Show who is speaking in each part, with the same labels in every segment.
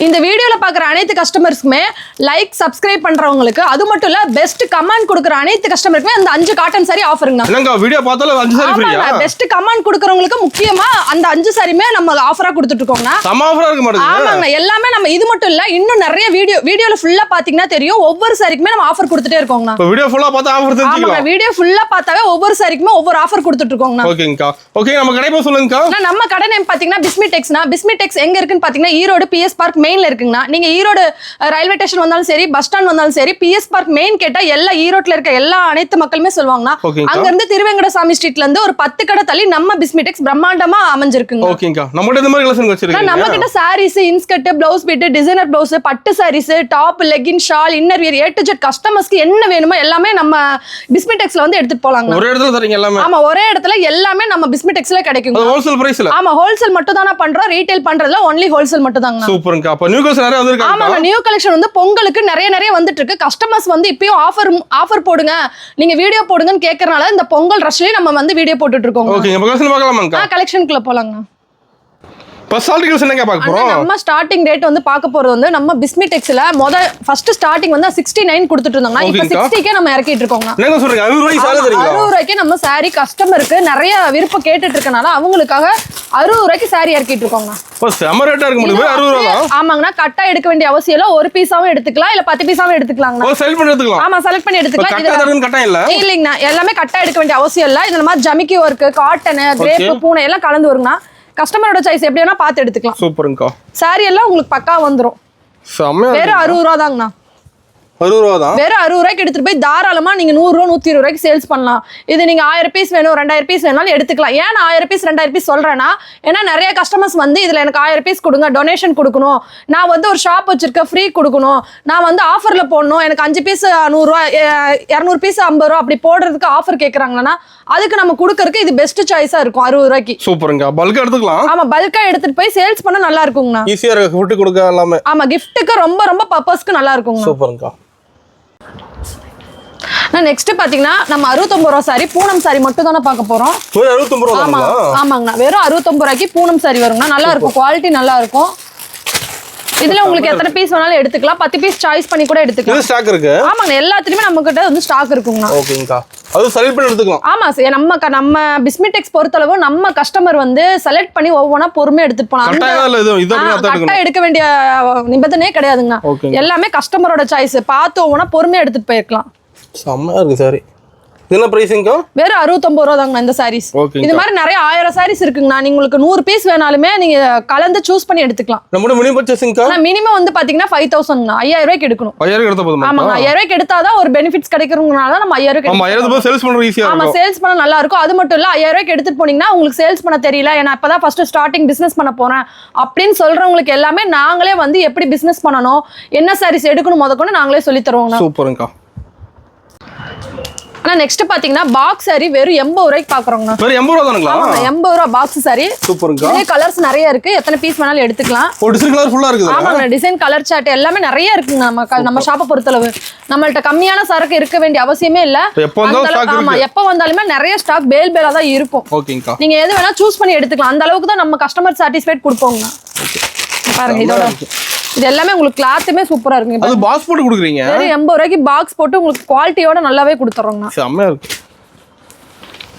Speaker 1: இந்த வீடியோல பாக்குற அனைத்து கஸ்டமர்ஸ்க்குமே லைக் சப்ஸ்கிரைப் பண்றவங்களுக்கு அது மட்டும் இல்ல பெஸ்ட் கமெண்ட் கொடுக்குற அனைத்து கஸ்டமர்க்குமே அந்த 5 காட்டன் சாரி ஆஃபருங்க.
Speaker 2: என்னங்க வீடியோ பார்த்தால 5 சாரி ஃப்ரீயா?
Speaker 1: பெஸ்ட் கமெண்ட் கொடுக்கறவங்களுக்கு முக்கியமா அந்த 5 சாரிமே நம்ம ஆஃபரா கொடுத்துட்டு இருக்கோம்ங்க.
Speaker 2: சம ஆஃபரா இருக்கு மாட்டேங்குது.
Speaker 1: ஆமாங்க எல்லாமே நம்ம இது மட்டும் இல்ல இன்னும் நிறைய வீடியோல ஃபுல்லா பாத்தீங்கன்னா தெரியும் ஒவ்வொரு சாரிக்குமே நம்ம ஆஃபர் கொடுத்துட்டே இருக்கோம்ங்க.
Speaker 2: இப்போ வீடியோ ஃபுல்லா பார்த்தா ஆஃபர் தெரிஞ்சுக்கலாம்.
Speaker 1: ஆமாங்க வீடியோ ஃபுல்லா பார்த்தாவே ஒவ்வொரு சாரிக்குமே ஒவ்வொரு ஆஃபர் கொடுத்துட்டு இருக்கோம்ங்க.
Speaker 2: ஓகேங்கா. ஓகே நம்ம கடை பேர் சொல்லுங்கக்கா.
Speaker 1: நம்ம கடை நேம் பாத்தீங்கன்னா பிஸ்மி டெக்ஸ்னா பிஸ்மி டெக்ஸ் எங்க இருக்குன்னு பாத்தீங்கன்னா ஈரோடு பிஎஸ் பார்க் மெயின்ல இருக்குங்கண்ணா. நீங்க ஈரோடு ரயில்வே ஸ்டேஷன் வந்தாலும் சரி பஸ் ஸ்டாண்ட் வந்தாலும் சரி பிஎஸ் பார்க் மெயின் கேட்டா எல்லா ஈரோட்ல இருக்க எல்லா அனைத்து மக்களுமே சொல்லுவாங்கண்ணா. அங்க இருந்து திருவேங்கடசாமி ஸ்ட்ரீட்ல இருந்து ஒரு 10 கடை தள்ளி நம்ம பிஸ்மி டெக்ஸ் பிரம்மாண்டமா அமைஞ்சிருக்குங்க.
Speaker 2: ஓகேங்கா. நம்மகிட்ட இந்த மாதிரி கலெக்ஷன் வச்சிருக்கீங்க.
Speaker 1: நம்ம கிட்ட saris inskirt blouse bead designer blouse பட்டு saris top legging shawl inner wear A to Z கஸ்டமர்ஸ்க்கு என்ன வேணுமோ எல்லாமே நம்ம பிஸ்மி டெக்ஸ்ல வந்து எடுத்துட்டு போலாங்க.
Speaker 2: ஒரே இடத்துல தரீங்க எல்லாமே?
Speaker 1: ஆமா ஒரே இடத்துல எல்லாமே நம்ம பிஸ்மி டெக்ஸ்ல கிடைக்குங்க.
Speaker 2: ஹோல்சேல் பிரைஸ்ல?
Speaker 1: ஆமா ஹோல்சேல் மட்டும் தான பண்றோம் ரீட்டைல் பண்றதுல ஒன்லி ஹோல்சேல் மட்டும் தாங்க.
Speaker 2: சூப்பர்ங்க. அப்ப நியூ கலெக்ஷன் நிறைய வந்திருக்கு.
Speaker 1: ஆமாங்க நியூ கலெக்ஷன் வந்து பொங்கலுக்கு நிறைய வந்துட்டு இருக்கு. கஸ்டமர்ஸ் வந்து இப்பயும் ஆஃபர் போடுங்க நீங்க வீடியோ போடுங்கன்னு கேக்குறனால இந்த பொங்கல் ரஷ்லயே நம்ம வந்து வீடியோ போட்டுட்டு இருக்கோம்.
Speaker 2: ஓகேங்க. கலெக்ஷன் பார்க்கலாமாங்க?
Speaker 1: கலெக்ஷனுக்குள்ள போலாங்க.
Speaker 2: பர்சனாலிட்டி கலெக்ஷன் என்ன பார்க்க போறோம்?
Speaker 1: நம்ம ஸ்டார்டிங் ரேட் வந்து பார்க்க போறது வந்து நம்ம பிஸ்மி டெக்ஸ்ல ஃபர்ஸ்ட் ஸ்டார்டிங் வந்து 69 கொடுத்துட்டு இருந்தாங்க. இப்போ 60க்கே நம்ம இறக்கிட்டு இருக்கோங்க.
Speaker 2: என்ன சொல்றீங்க? 60 ரூபாய்க்கு சாரி தரீங்களா?
Speaker 1: 60 ரூபாய்க்கு நம்ம சாரி கஸ்டமருக்கு நிறைய விருப்பம் கேட்டுட்டு இருக்கனால அவங்களுக்காக 60 ரூபாய்க்கு சாரி இறக்கிட்டு இருக்கோங்க.
Speaker 2: ஓ செம ரேட்டா இருக்கு முடியும் 60 ரூபாய் தான்.
Speaker 1: ஆமாங்கனா கட்டா எடுக்க வேண்டிய அவசியம் இல்ல. ஒரு பீஸாவும் எடுத்துக்கலாம் இல்ல 10 பீஸாவும் எடுத்துக்கலாம்ங்க.
Speaker 2: ஓ செலக்ட் பண்ணி எடுத்துக்கலாம்.
Speaker 1: ஆமா செலக்ட் பண்ணி எடுத்துக்கலாம்.
Speaker 2: கட்டா தரணும் கட்டா இல்ல.
Speaker 1: இல்லங்க எல்லாமே கட்டா எடுக்க வேண்டிய அவசியம் இல்ல. இந்த மாதிரி ஜமிக்கி வர்க் காட்டன் கிரேப் பூனை எல்லாம் கலந்து வருங்க. கஸ்டமரோட சாய்ஸ் எப்படி வேணா பார்த்து எடுத்துக்கலாம்.
Speaker 2: சூப்பர்ங்கா.
Speaker 1: சாரி எல்லாம் உங்களுக்கு பக்கா வந்துரும்.
Speaker 2: செம.
Speaker 1: வெறும் 60 ரூபாய் தாங்கண்ணா.
Speaker 2: 60 ரூபாய் தான்.
Speaker 1: வெறும் 60 ரூபாய்க்கு எடுத்துட்டு போய் தாராளமா நீங்க 100 ரூபாய் 120 ரூபாய்க்கு சேல்ஸ் பண்ணலாம். இது நீங்க 1000 பீஸ் வேணும் 2000 பீஸ் வேணாலும் எடுத்துக்கலாம். ஏன் 1000 பீஸ் 2000 பீஸ் சொல்றேன்னா ஏன்னா நிறைய கஸ்டமர்ஸ் வந்து இதுல எனக்கு 1000 பீஸ் கொடுங்க டொனேஷன் கொடுக்கணும் நான் வந்து ஒரு ஷாப் வச்சிருக்கேன் ஃப்ரீ கொடுக்கணும் நான் வந்து ஆஃபர்ல போடணும் எனக்கு 5 பீஸ் 100 ரூபாய் 200 பீஸ் 50 ரூபாய் அப்படி போடுறதுக்கு ஆஃபர் கேக்குறாங்கன்னா அதுக்கு நம்ம கொடுக்கறதுக்கு இது பெஸ்ட் சாய்ஸா இருக்கும் 60 ரூபாய்க்கு.
Speaker 2: சூப்பர்ங்க. பல்கா எடுத்துக்கலாம்.
Speaker 1: ஆமா பல்கா எடுத்துட்டு போய் சேல்ஸ் பண்ண நல்லா இருக்குங்கண்ணா.
Speaker 2: ஈஸியா கிஃப்ட் கொடுக்க எல்லாமே.
Speaker 1: ஆமா கிஃப்ட்டுக்கு ரொம்ப பர்பஸ்க்கு நல்லா இருக்குங்க.
Speaker 2: சூப்பர்ங்க.
Speaker 1: நெக்ஸ்ட் பாத்தீங்கன்னா நம்ம 69 ரூபாய் சாரி பூனம் சாரி மட்டும் தானே பார்க்க போறோம்.
Speaker 2: 69 ரூபாய் தானா?
Speaker 1: ஆமாங்கண்ணா வெறும் 69 ரூபாய்க்கு பூனம் சாரி வருங்கண்ணா. நல்லா இருக்கும் குவாலிட்டி நல்லா இருக்கும். இதுல உங்களுக்கு எத்தனை பீஸ் வேணாலும் எடுத்துக்கலாம் 10 பீஸ் சாய்ஸ் பண்ணி கூட எடுத்துக்கலாம்.
Speaker 2: இது ஸ்டாக் இருக்கு.
Speaker 1: ஆமாங்க எல்லாத்துலயுமே நம்ம கிட்ட வந்து ஸ்டாக் இருக்குங்கண்ணா.
Speaker 2: ஓகேங்கா. அது செலக்ட் பண்ணி எடுத்துக்கலாம்.
Speaker 1: ஆமா நம்ம பிஸ்மி டெக்ஸ் பொறுத்தளவு நம்ம கஸ்டமர் வந்து செலக்ட் பண்ணி ஒவ்வொன்றா பொறுமையா எடுத்துட்டு போலாம். கரெக்டா எடுக்க வேண்டிய நிபந்தனையே கிடையாதுங்க. எல்லாமே கஸ்டமரோட சாய்ஸ் பார்த்து ஒவ்வொன்றா பொறுமையா எடுத்துட்டு போயிருக்கலாம்.
Speaker 2: செம்மயா இருக்கு சாரி. என்ன பிரைசிங்கா?
Speaker 1: வெறும் 69 ரூபாய் தாங்க இந்த சாரீஸ். இது மாதிரி நிறைய 1000 சாரீஸ் இருக்குங்கண்ணா. நீங்க உங்களுக்கு 100 பீஸ் வேணாலுமே நீங்க கலந்து சூஸ் பண்ணி எடுத்துக்கலாம்.
Speaker 2: நம்ம மினிமம் பர்ச்சேசிங்கா? மினிமம்
Speaker 1: வந்து பாத்தீங்கன்னா 5000ங்கண்ணா. 5000 ரூபாய்க்கு எடுக்கணும்.
Speaker 2: 5000 எடுத்தா போதுமா?
Speaker 1: ஆமாங்க 5000 ரூபாய்க்கு எடுத்தாதான் ஒரு பெனிஃபிட்ஸ் கிடைக்கிறதுனால நம்ம 5000 ரூபாய்க்கு.
Speaker 2: ஆமா 5000 சேல்ஸ் பண்றது ஈஸியா இருக்கும்.
Speaker 1: ஆமா சேல்ஸ் பண்ண நல்லா இருக்கும். அது மட்டும் இல்ல 5000 ரூபாய்க்கு எடுத்துட்டு போனீங்கன்னா உங்களுக்கு சேல்ஸ் பண்ண தெரியல ஏன்னா அப்பதான் ஃபர்ஸ்ட் ஸ்டார்டிங் பிசினஸ் பண்ண போறேன் அப்படின்னு சொல்றவங்களுக்கு எல்லாமே நாங்களே வந்து எப்படி பிசினஸ் பண்ணணும் என்ன சாரீஸ் எடுக்கணும் முதற்கொண்டு நாங்களே சொல்லி தருவோம்.
Speaker 2: சூப்பர்ங்கா.
Speaker 1: நெக்ஸ்ட் பாத்தீங்கன்னா பாக்ஸ் சாரி வெறும் 80 ரூபாய்க்கு பாக்குறோங்க.
Speaker 2: வெறும் 80 ரூபாய் தானங்களா? ஆமா
Speaker 1: 80 ரூபாய் பாக்ஸ் சாரி.
Speaker 2: சூப்பர்ங்க.
Speaker 1: இதே கலர்ஸ் நிறைய இருக்கு. எத்தனை பீஸ் வேணாலும் எடுத்துக்கலாம்.
Speaker 2: ஓ டிசைன் கலர் ஃபுல்லா இருக்குது.
Speaker 1: ஆமாங்க டிசைன் கலர் சார்ட் எல்லாமே நிறைய இருக்குங்க. நம்ம ஷாப்பை பொறுத்தளவு நம்மள்ட்ட கம்மியான சரக்கு இருக்க வேண்டிய அவசியமே இல்ல. ஆமா எப்ப வந்தாலுமே நிறைய ஸ்டாக் பேலா தான் இருக்கும்.
Speaker 2: ஓகேங்கா.
Speaker 1: நீங்க எது வேணா சூஸ் பண்ணி எடுத்துக்கலாம். அந்த அளவுக்கு தான் நம்ம கஸ்டமர் சாட்டிஸ்ஃபைட் கொடுப்போங்க. பாருங்க இதோட இது எல்லாமே உங்களுக்கு கிளாத்துமே சூப்பரா இருக்கு.
Speaker 2: அது பாக்ஸ் போட்டு கொடுக்குறீங்க.
Speaker 1: வெறும் 80 ரூபாய்க்கு பாக்ஸ் போட்டு உங்களுக்கு குவாலிட்டியோட நல்லாவே கொடுத்துறோங்க.
Speaker 2: செம்மயா இருக்கு.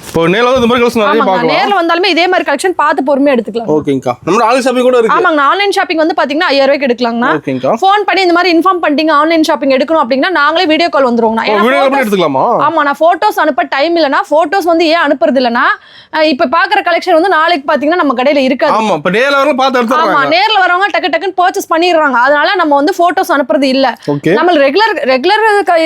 Speaker 2: இப்போ நேர்ல வந்து இந்த மாதிரி கலெக்ஷன் நிறைய பார்க்கலாம்.
Speaker 1: நேர்ல வந்தாலுமே இதே மாதிரி கலெக்ஷன் பார்த்து பொறுமையா எடுத்துக்கலாம்.
Speaker 2: ஓகேங்கா. நம்ம ஆன்லைன் ஷாப்பிங் கூட இருக்கு.
Speaker 1: ஆமாங்க ஆன்லைன் ஷாப்பிங் வந்து பாத்தீங்கன்னா 5000 ரூபாய்க்கு எடுக்கலாம்னா.
Speaker 2: ஓகேங்கா.
Speaker 1: ஃபோன் பண்ணி இந்த மாதிரி இன்ஃபார்ம் பண்ணிட்டீங்க ஆன்லைன் ஷாப்பிங் எடுக்கணும் அப்படினா நாங்களே வீடியோ கால் வந்துருவோம்னா.
Speaker 2: வீடியோ கால் பண்ணி எடுத்துக்கலாமா?
Speaker 1: ஆமா நான் போட்டோஸ் அனுப்ப டைம் இல்லனா போட்டோஸ் வந்து ஏன் அனுப்புறது இல்லனா இப்ப பாக்குற கலெக்ஷன் வந்து நாளைக்கு பாத்தீங்கன்னா நம்ம கடையில இருக்காது.
Speaker 2: ஆமா இப்ப நேர்ல வரவங்க பார்த்து எடுத்துறாங்க.
Speaker 1: ஆமா நேர்ல வரவங்க டக்கு பர்ச்சேஸ் பண்ணிடுறாங்க. அதனால நம்ம வந்து போட்டோஸ் அனுப்புறது இல்ல. நம்ம ரெகுலர்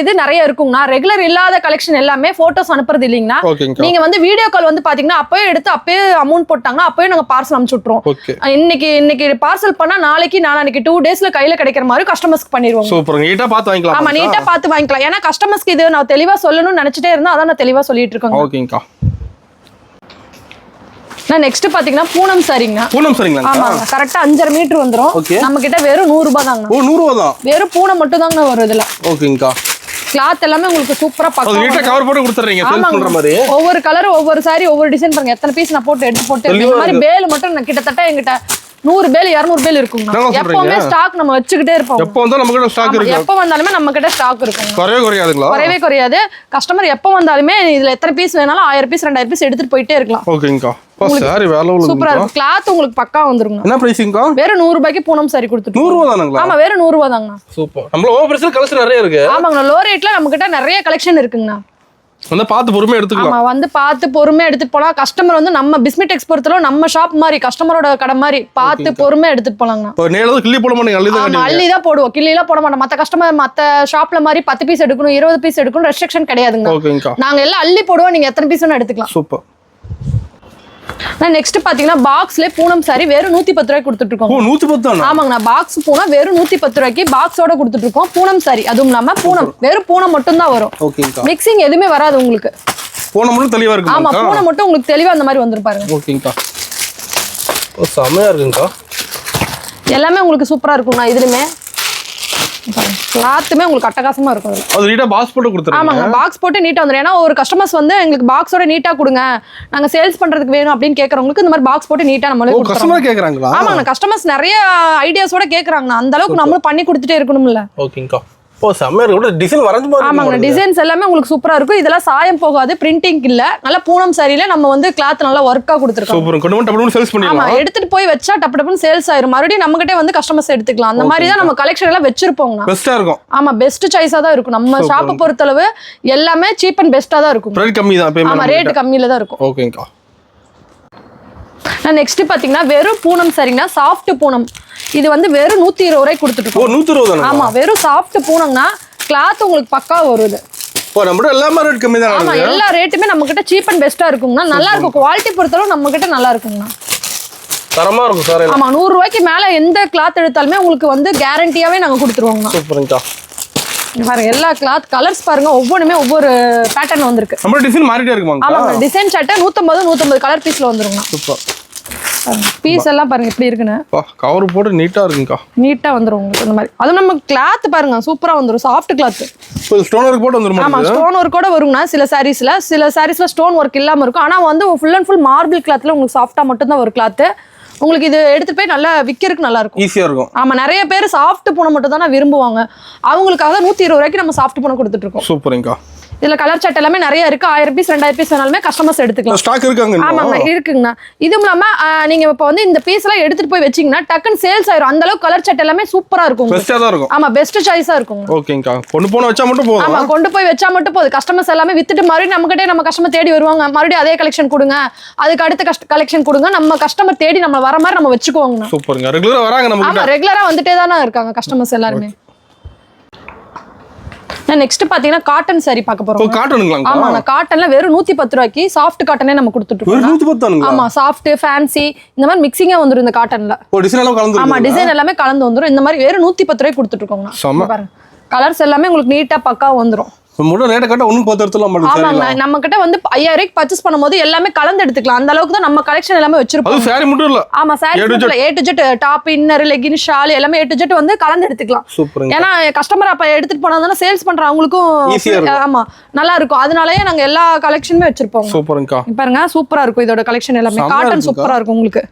Speaker 1: இது நிறைய இருக்கும்னா ரெகுலர் இல்லாத கலெக்ஷன் எல்லாமே போட்டோஸ் அனுப்புறது இல்லீங்கனா நீங்க வந்து வீடியோ கால் வந்து பாத்தீங்கன்னா அப்பவே எடுத்து அப்பவே அமௌண்ட் போட்டாங்கன்னா அப்பவே நாங்க பார்சல் அனுப்பிச்சு விட்டுறோம். இன்னைக்கு பார்சல் பண்ணா நாளைக்கு நாளைக்கு 2 டேஸ்ல கையில கிடைக்கிற மாதிரி கஸ்டமர்ஸ்க்கு பண்ணிடுவோம்.
Speaker 2: சூப்பர் நீட்டா பார்த்து வாங்கிக்கலாம்.
Speaker 1: ஆமா நீட்டா பார்த்து வாங்கிக்கலாம். ஏன்னா கஸ்டமர்ஸ்க்கு இது நான் தெளிவா சொல்லணும்னு நினைச்சிட்டே இருந்தா அதான் நான் தெளிவா சொல்லிட்டு இருக்கேன்.
Speaker 2: ஓகேங்கா.
Speaker 1: நெக்ஸ்ட் பாத்தீங்கன்னா பூனம் சாரிங்க.
Speaker 2: பூனம் சாரிங்களா?
Speaker 1: ஆமா கரெக்ட்டா 5.5 மீட்டர் வந்துரும். நம்ம கிட்ட வெறும் 100 ரூபாய் தாங்க.
Speaker 2: ஓ 100 ரூபாய் தான்.
Speaker 1: வெறும் பூனம் மட்டும் தாங்க வரும் இதுல.
Speaker 2: ஓகேங்கா.
Speaker 1: கிளாத் எல்லாமே உங்களுக்கு சூப்பரா பக்கா
Speaker 2: நீட்டா கவர் போட்டு கொடுத்துறீங்க சேல்ஸ் பண்ற மாதிரி.
Speaker 1: ஒவ்வொரு கலர் ஒவ்வொரு சாரி ஒவ்வொரு டிசைன் பாருங்க. எத்தனை பீஸ் நான் எடுத்து போட்டு இந்த மாதிரி பேல் மட்டும் நான் கிட்டத்தட்ட என்கிட்ட 100 பேல் 200 பேல் இருக்குங்க.
Speaker 2: என்னங்க சொல்றீங்க?
Speaker 1: எப்பவுமே ஸ்டாக் நம்ம வச்சுக்கிட்டே இருப்போம்.
Speaker 2: எப்போ வந்தாலும் நம்ம கிட்ட ஸ்டாக் இருக்கு.
Speaker 1: எப்போ வந்தாலுமே நம்ம கிட்ட ஸ்டாக் இருக்குங்க.
Speaker 2: குறையாதுங்களா?
Speaker 1: குறையவே குறையாது. கஸ்டமர் எப்போ வந்தாலுமே இதுல எத்தனை பீஸ் வேணாலும் 1000 பீஸ் 2000 பீஸ் எடுத்துட்டு போயிட்டே இருக்கலாம்.
Speaker 2: ஓகேங்கா. சாரி வேலை உள்ள
Speaker 1: சூப்பரா இருக்கு. கிளாத் உங்களுக்கு பக்கா வந்துருங்க.
Speaker 2: என்ன பிரைசிங்கா?
Speaker 1: வெறும் 100 ரூபாய்க்கு பூனம் சாரி கொடுத்துட்டு
Speaker 2: 100 ரூபாய் தானங்களா?
Speaker 1: ஆமா வெறும் 100 ரூபாய் தாங்க.
Speaker 2: சூப்பர். நம்மள ஓவர் பிரைஸ்ல கலெக்ஷன் நிறைய இருக்கு.
Speaker 1: ஆமாங்க லோ ரேட்ல நம்ம கிட்ட நிறைய கலெக்ஷன் இருக்குங்க.
Speaker 2: வந்து பார்த்து பொறுமையா எடுத்துக்கலாம்.
Speaker 1: ஆமா வந்து பார்த்து பொறுமையா எடுத்துட்டு போலாம். கஸ்டமர் வந்து நம்ம பிஸ்மிடெக்ஸ் பொறுத்தளவு நம்ம ஷாப் மாதிரி கஸ்டமரோட கடை மாதிரி பார்த்து பொறுமையா எடுத்துட்டு போலாங்க.
Speaker 2: இப்போ நேரத்துல கிள்ளி போட மாட்டீங்க, அள்ளி தான்
Speaker 1: அள்ளி தான் போடுவோம். கிள்ளிலாம் போட மாட்டோம். மத்த கஸ்டமர் மத்த ஷாப்ல மாதிரி 10 பீஸ் எடுக்கணும் 20 பீஸ் எடுக்கணும் ரெஸ்ட்ரிக்ஷன் கிடையாதுங்க.
Speaker 2: ஓகேங்கா.
Speaker 1: நாங்க எல்லாம் அள்ளி போடுவோம். நீங்க எத்தனை பீஸ் வேணா எடுத்துக்கலாம்.
Speaker 2: சூப்பர்.
Speaker 1: நெக்ஸ்ட் பாத்தீங்கன்னா பாக்ஸ்ல பூனம் சாரி வெறும் 110 ரூபாய்க்கு கொடுத்துட்டு இருக்கோம்.
Speaker 2: ஓ 110 தானா?
Speaker 1: ஆமாங்க பாக்ஸ் பூனா வெறும் 110 ரூபாய்க்கு பாக்ஸோட கொடுத்துட்டு இருக்கோம். பூனம் சாரி அதுவும் இல்லாம பூனம் வெறும் பூனம் மட்டும் தான் வரும்.
Speaker 2: ஓகேங்கா.
Speaker 1: மிக்சிங் எதுவுமே வராது உங்களுக்கு.
Speaker 2: பூனம் மட்டும் தெளிவா இருக்கு.
Speaker 1: ஆமா பூனம் மட்டும் உங்களுக்கு தெளிவா அந்த மாதிரி வந்துரும் பாருங்க.
Speaker 2: ஓகேங்கா. ஓ செமையா இருக்குங்கா.
Speaker 1: எல்லாமே உங்களுக்கு சூப்பரா இருக்கும்ண்ணா. இதுலயுமே கிளாத்துமே உங்களுக்கு அட்டகாசமா இருக்கும்.
Speaker 2: அது நீட்டா பாக்ஸ் போட்டு கொடுத்துருங்க.
Speaker 1: ஆமாங்க பாக்ஸ் போட்டு நீட்டா வந்துரும். ஏன்னா ஒரு கஸ்டமர்ஸ் வந்து எங்களுக்கு பாக்ஸோட நீட்டா கொடுங்க நாங்க சேல்ஸ் பண்றதுக்கு வேணும் அப்படின்னு கேக்குறவங்களுக்கு இந்த மாதிரி பாக்ஸ் போட்டு நீட்டா நம்மளே கொடுத்துறோம்.
Speaker 2: கஸ்டமர் கேக்குறாங்களா?
Speaker 1: ஆமாங்க கஸ்டமர்ஸ் நிறைய ஐடியாஸோட கேக்குறாங்க. அந்த அளவுக்கு நம்மளும் பண்ணி கொடுத்துட்டே இருக்கணும்ல.
Speaker 2: ஓகேங்கா. ஓ செமையா இருக்கு. டிசைன் வரைஞ்சு பாருங்க.
Speaker 1: ஆமாங்க டிசைன்ஸ் எல்லாமே உங்களுக்கு சூப்பரா இருக்கும். இதெல்லாம் சாயம் போகாது. பிரிண்டிங் இல்ல. நல்ல பூனம் சாரியில நம்ம வந்து கிளாத் நல்லா ஒர்க்கா கொடுத்துருக்கோம்.
Speaker 2: சூப்பர். கொண்டு வந்து டப்பு சேல்ஸ் பண்ணிடலாம்.
Speaker 1: ஆமா எடுத்துட்டு போய் வச்சா டப்பு டப்புன்னு சேல்ஸ் ஆயிரும். மறுபடியும் நம்ம கிட்டே வந்து கஸ்டமர்ஸ் எடுத்துக்கலாம். அந்த மாதிரி தான் நம்ம கலெக்ஷன் எல்லாம் வச்சிருப்போங்க.
Speaker 2: பெஸ்டா இருக்கும்.
Speaker 1: ஆமா பெஸ்ட் சாய்ஸா தான் இருக்கும். நம்ம ஷாப்பை பொறுத்தளவு எல்லாமே சீப் அண்ட் பெஸ்டா தான் இருக்கும்.
Speaker 2: ரேட் கம்மி தான்.
Speaker 1: ஆமா ரேட் கம்மியில தான் இருக்கும்.
Speaker 2: ஓகேங்கா.
Speaker 1: நான் நெக்ஸ்ட் பாத்தீங்கன்னா வெறும் பூனம் சாரினா சாஃப்ட் பூனம். இது வந்து வெறும் 120 ரூபாய்க்கு கொடுத்துட்டு
Speaker 2: ஓ
Speaker 1: இருக்கோம்.
Speaker 2: 120 தானா?
Speaker 1: ஆமா வெறும் சாஃப்ட் பூனம்னா கிளாத் உங்களுக்கு பக்கா வருது.
Speaker 2: ஓ நம்ம எல்லாமே ரேட் கம்மி தான்.
Speaker 1: ஆமா எல்லா ரேட்டுமே நம்ம கிட்ட சீப் அண்ட் பெஸ்டா இருக்குங்க. நல்லா இருக்கும். குவாலிட்டி பொறுத்தளவு நம்ம கிட்ட நல்லா இருக்குங்க.
Speaker 2: தரமா இருக்கும் சார்.
Speaker 1: ஆமா 100 ரூபாய்க்கு மேல எந்த கிளாத் எடுத்தாலுமே உங்களுக்கு வந்து கேரண்டியாவே நாங்க கொடுத்துருவோங்க.
Speaker 2: சூப்பர்ங்கா.
Speaker 1: பாருங்க எல்லா கிளாத் கலர்ஸ் பாருங்க ஒவ்வொன்றுமே ஒவ்வொரு பேட்டர்ன் வந்திருக்கு.
Speaker 2: நம்ம டிசைன் மாறிட்டே இருக்குமாங்க?
Speaker 1: ஆமாங்க டிசைன் சட்டை 150 கலர் பீஸ்ல வந்துருங்க.
Speaker 2: சூப்பர்.
Speaker 1: பீஸ் எல்லாம் பாருங்க எப்படி இருக்குன்னு.
Speaker 2: கவர் போட்டு நீட்டா இருக்குங்கா.
Speaker 1: நீட்டா வந்துரும் உங்களுக்கு இந்த மாதிரி. அது நம்ம கிளாத் பாருங்க சூப்பரா வந்துரும். Soft cloth.
Speaker 2: ஸ்டோன் ஒர்க் போட்டு வந்துரும்.
Speaker 1: ஆமா ஸ்டோன் ஒர்க் கூட வருங்கண்ணா. சில சாரீஸ்ல ஸ்டோன் ஒர்க் இல்லாம இருக்கும். ஆனா வந்து ஃபுல் அண்ட் ஃபுல் மார்பிள் கிளாத்ல உங்களுக்கு சாஃப்டா மட்டும் தான் ஒரு கிளாத். உங்களுக்கு இது எடுத்துட்டு போய் நல்லா விக்கிறதுக்கு நல்லா இருக்கும்.
Speaker 2: ஈஸியா இருக்கும்.
Speaker 1: ஆமா நிறைய பேர் சாஃப்ட் பூனை மட்டும் தானே விரும்புவாங்க. அவங்களுக்காக 120 ரூபாய்க்கு நம்ம சாஃப்ட் பூனை கொடுத்துட்டு இருக்கோம்.
Speaker 2: சூப்பர்ங்கா. இதுல
Speaker 1: கலர் சட்டை எல்லாமே நிறைய இருக்கு. 1000 பீஸ் 2000 பீஸ் வேணாலுமே கஸ்டமர்ஸ் எடுத்துக்கலாம்.
Speaker 2: ஸ்டாக் இருக்காங்க.
Speaker 1: ஆமாங்க இருக்குங்கண்ணா. இதுவும் இல்லாம நீங்க இப்ப வந்து இந்த பீஸ் எல்லாம் எடுத்துட்டு போய் வச்சீங்கன்னா டக்குன்னு சேல்ஸ் ஆயிரும். அந்த அளவுக்கு கலர் சட்டை எல்லாமே சூப்பரா இருக்கும்.
Speaker 2: பெஸ்டா தான் இருக்கும்.
Speaker 1: ஆமா பெஸ்ட் சாய்ஸா இருக்கும்.
Speaker 2: ஓகேங்கா. கொண்டு போன வச்சா மட்டும் போதும்.
Speaker 1: ஆமா கொண்டு போய் வச்சா மட்டும் போதும். கஸ்டமர்ஸ் எல்லாமே வித்துட்டு மறுபடியும் நம்ம கஸ்டமர் தேடி வருவாங்க. மறுபடியும் அதே கலெக்ஷன் கொடுங்க, அதுக்கு அடுத்த கலெக்ஷன் கொடுங்க. நம்ம கஸ்டமர் தேடி நம்ம வர மாதிரி நம்ம வச்சுக்குவோங்க.
Speaker 2: சூப்பர்ங்க. ரெகுலரா வராங்க நம்ம கிட்ட.
Speaker 1: ஆமா ரெகுலரா வந்துட்டே தானே இருக்காங்க கஸ்டமர்ஸ் எல்லாரும். நெக்ஸ்ட் பாத்தீங்கன்னா காட்டன் சாரி பார்க்க போறோம்.
Speaker 2: காட்டனுங்களா?
Speaker 1: ஆமாங்க காட்டன்ல வெறும் 110 ரூபாய்க்கு சாஃப்ட் காட்டனே நம்ம கொடுத்துட்டு இருக்கோம்.
Speaker 2: 110 தானுங்களா?
Speaker 1: ஆமா சாஃப்ட் ஃபேன்சி இந்த மாதிரி மிக்சிங்கா வந்துரும் இந்த காட்டன்ல.
Speaker 2: ஓ டிசைன் எல்லாம் கலந்து.
Speaker 1: ஆமா டிசைன் எல்லாமே கலந்து வந்துரும். இந்த மாதிரி வெறும் 110 ரூபாய்க்கு கொடுத்துட்டு இருக்கோங்க. பாருங்க கலர்ஸ் எல்லாமே உங்களுக்கு நீட்டா பக்கா வந்துரும்.
Speaker 2: முட ரேட் கட்ட ஒண்ணும் 10 எடுத்துலாம் மாட்டோம்.
Speaker 1: ஆமாங்க நம்ம கிட்ட வந்து 5000 ரூபாய்க்கு பர்ச்சேஸ் பண்ணும்போது எல்லாமே கலந்து எடுத்துக்கலாம். அந்த அளவுக்கு தான் நம்ம கலெக்ஷன் எல்லாமே வச்சிருப்போம்.
Speaker 2: அது சாரி மட்டும் இல்ல.
Speaker 1: ஆமா சாரி மட்டும் A to Z top inner legging shawl எல்லாமே A to Z வந்து கலந்து எடுத்துக்கலாம்.
Speaker 2: சூப்பர்ங்க.
Speaker 1: ஏன்னா கஸ்டமர் அப்ப எடுத்துட்டு போனா தான சேல்ஸ் பண்றவங்களுக்கும் ஆமா நல்லா இருக்கும். அதனாலயே நாங்க எல்லா கலெக்ஷனுமே வச்சிருப்போம்.
Speaker 2: சூப்பர்ங்கா.
Speaker 1: பாருங்க சூப்பரா இருக்கும் இதோட கலெக்ஷன் எல்லாமே. காட்டன் சூப்பரா இருக்கும் உங்களுக்கு.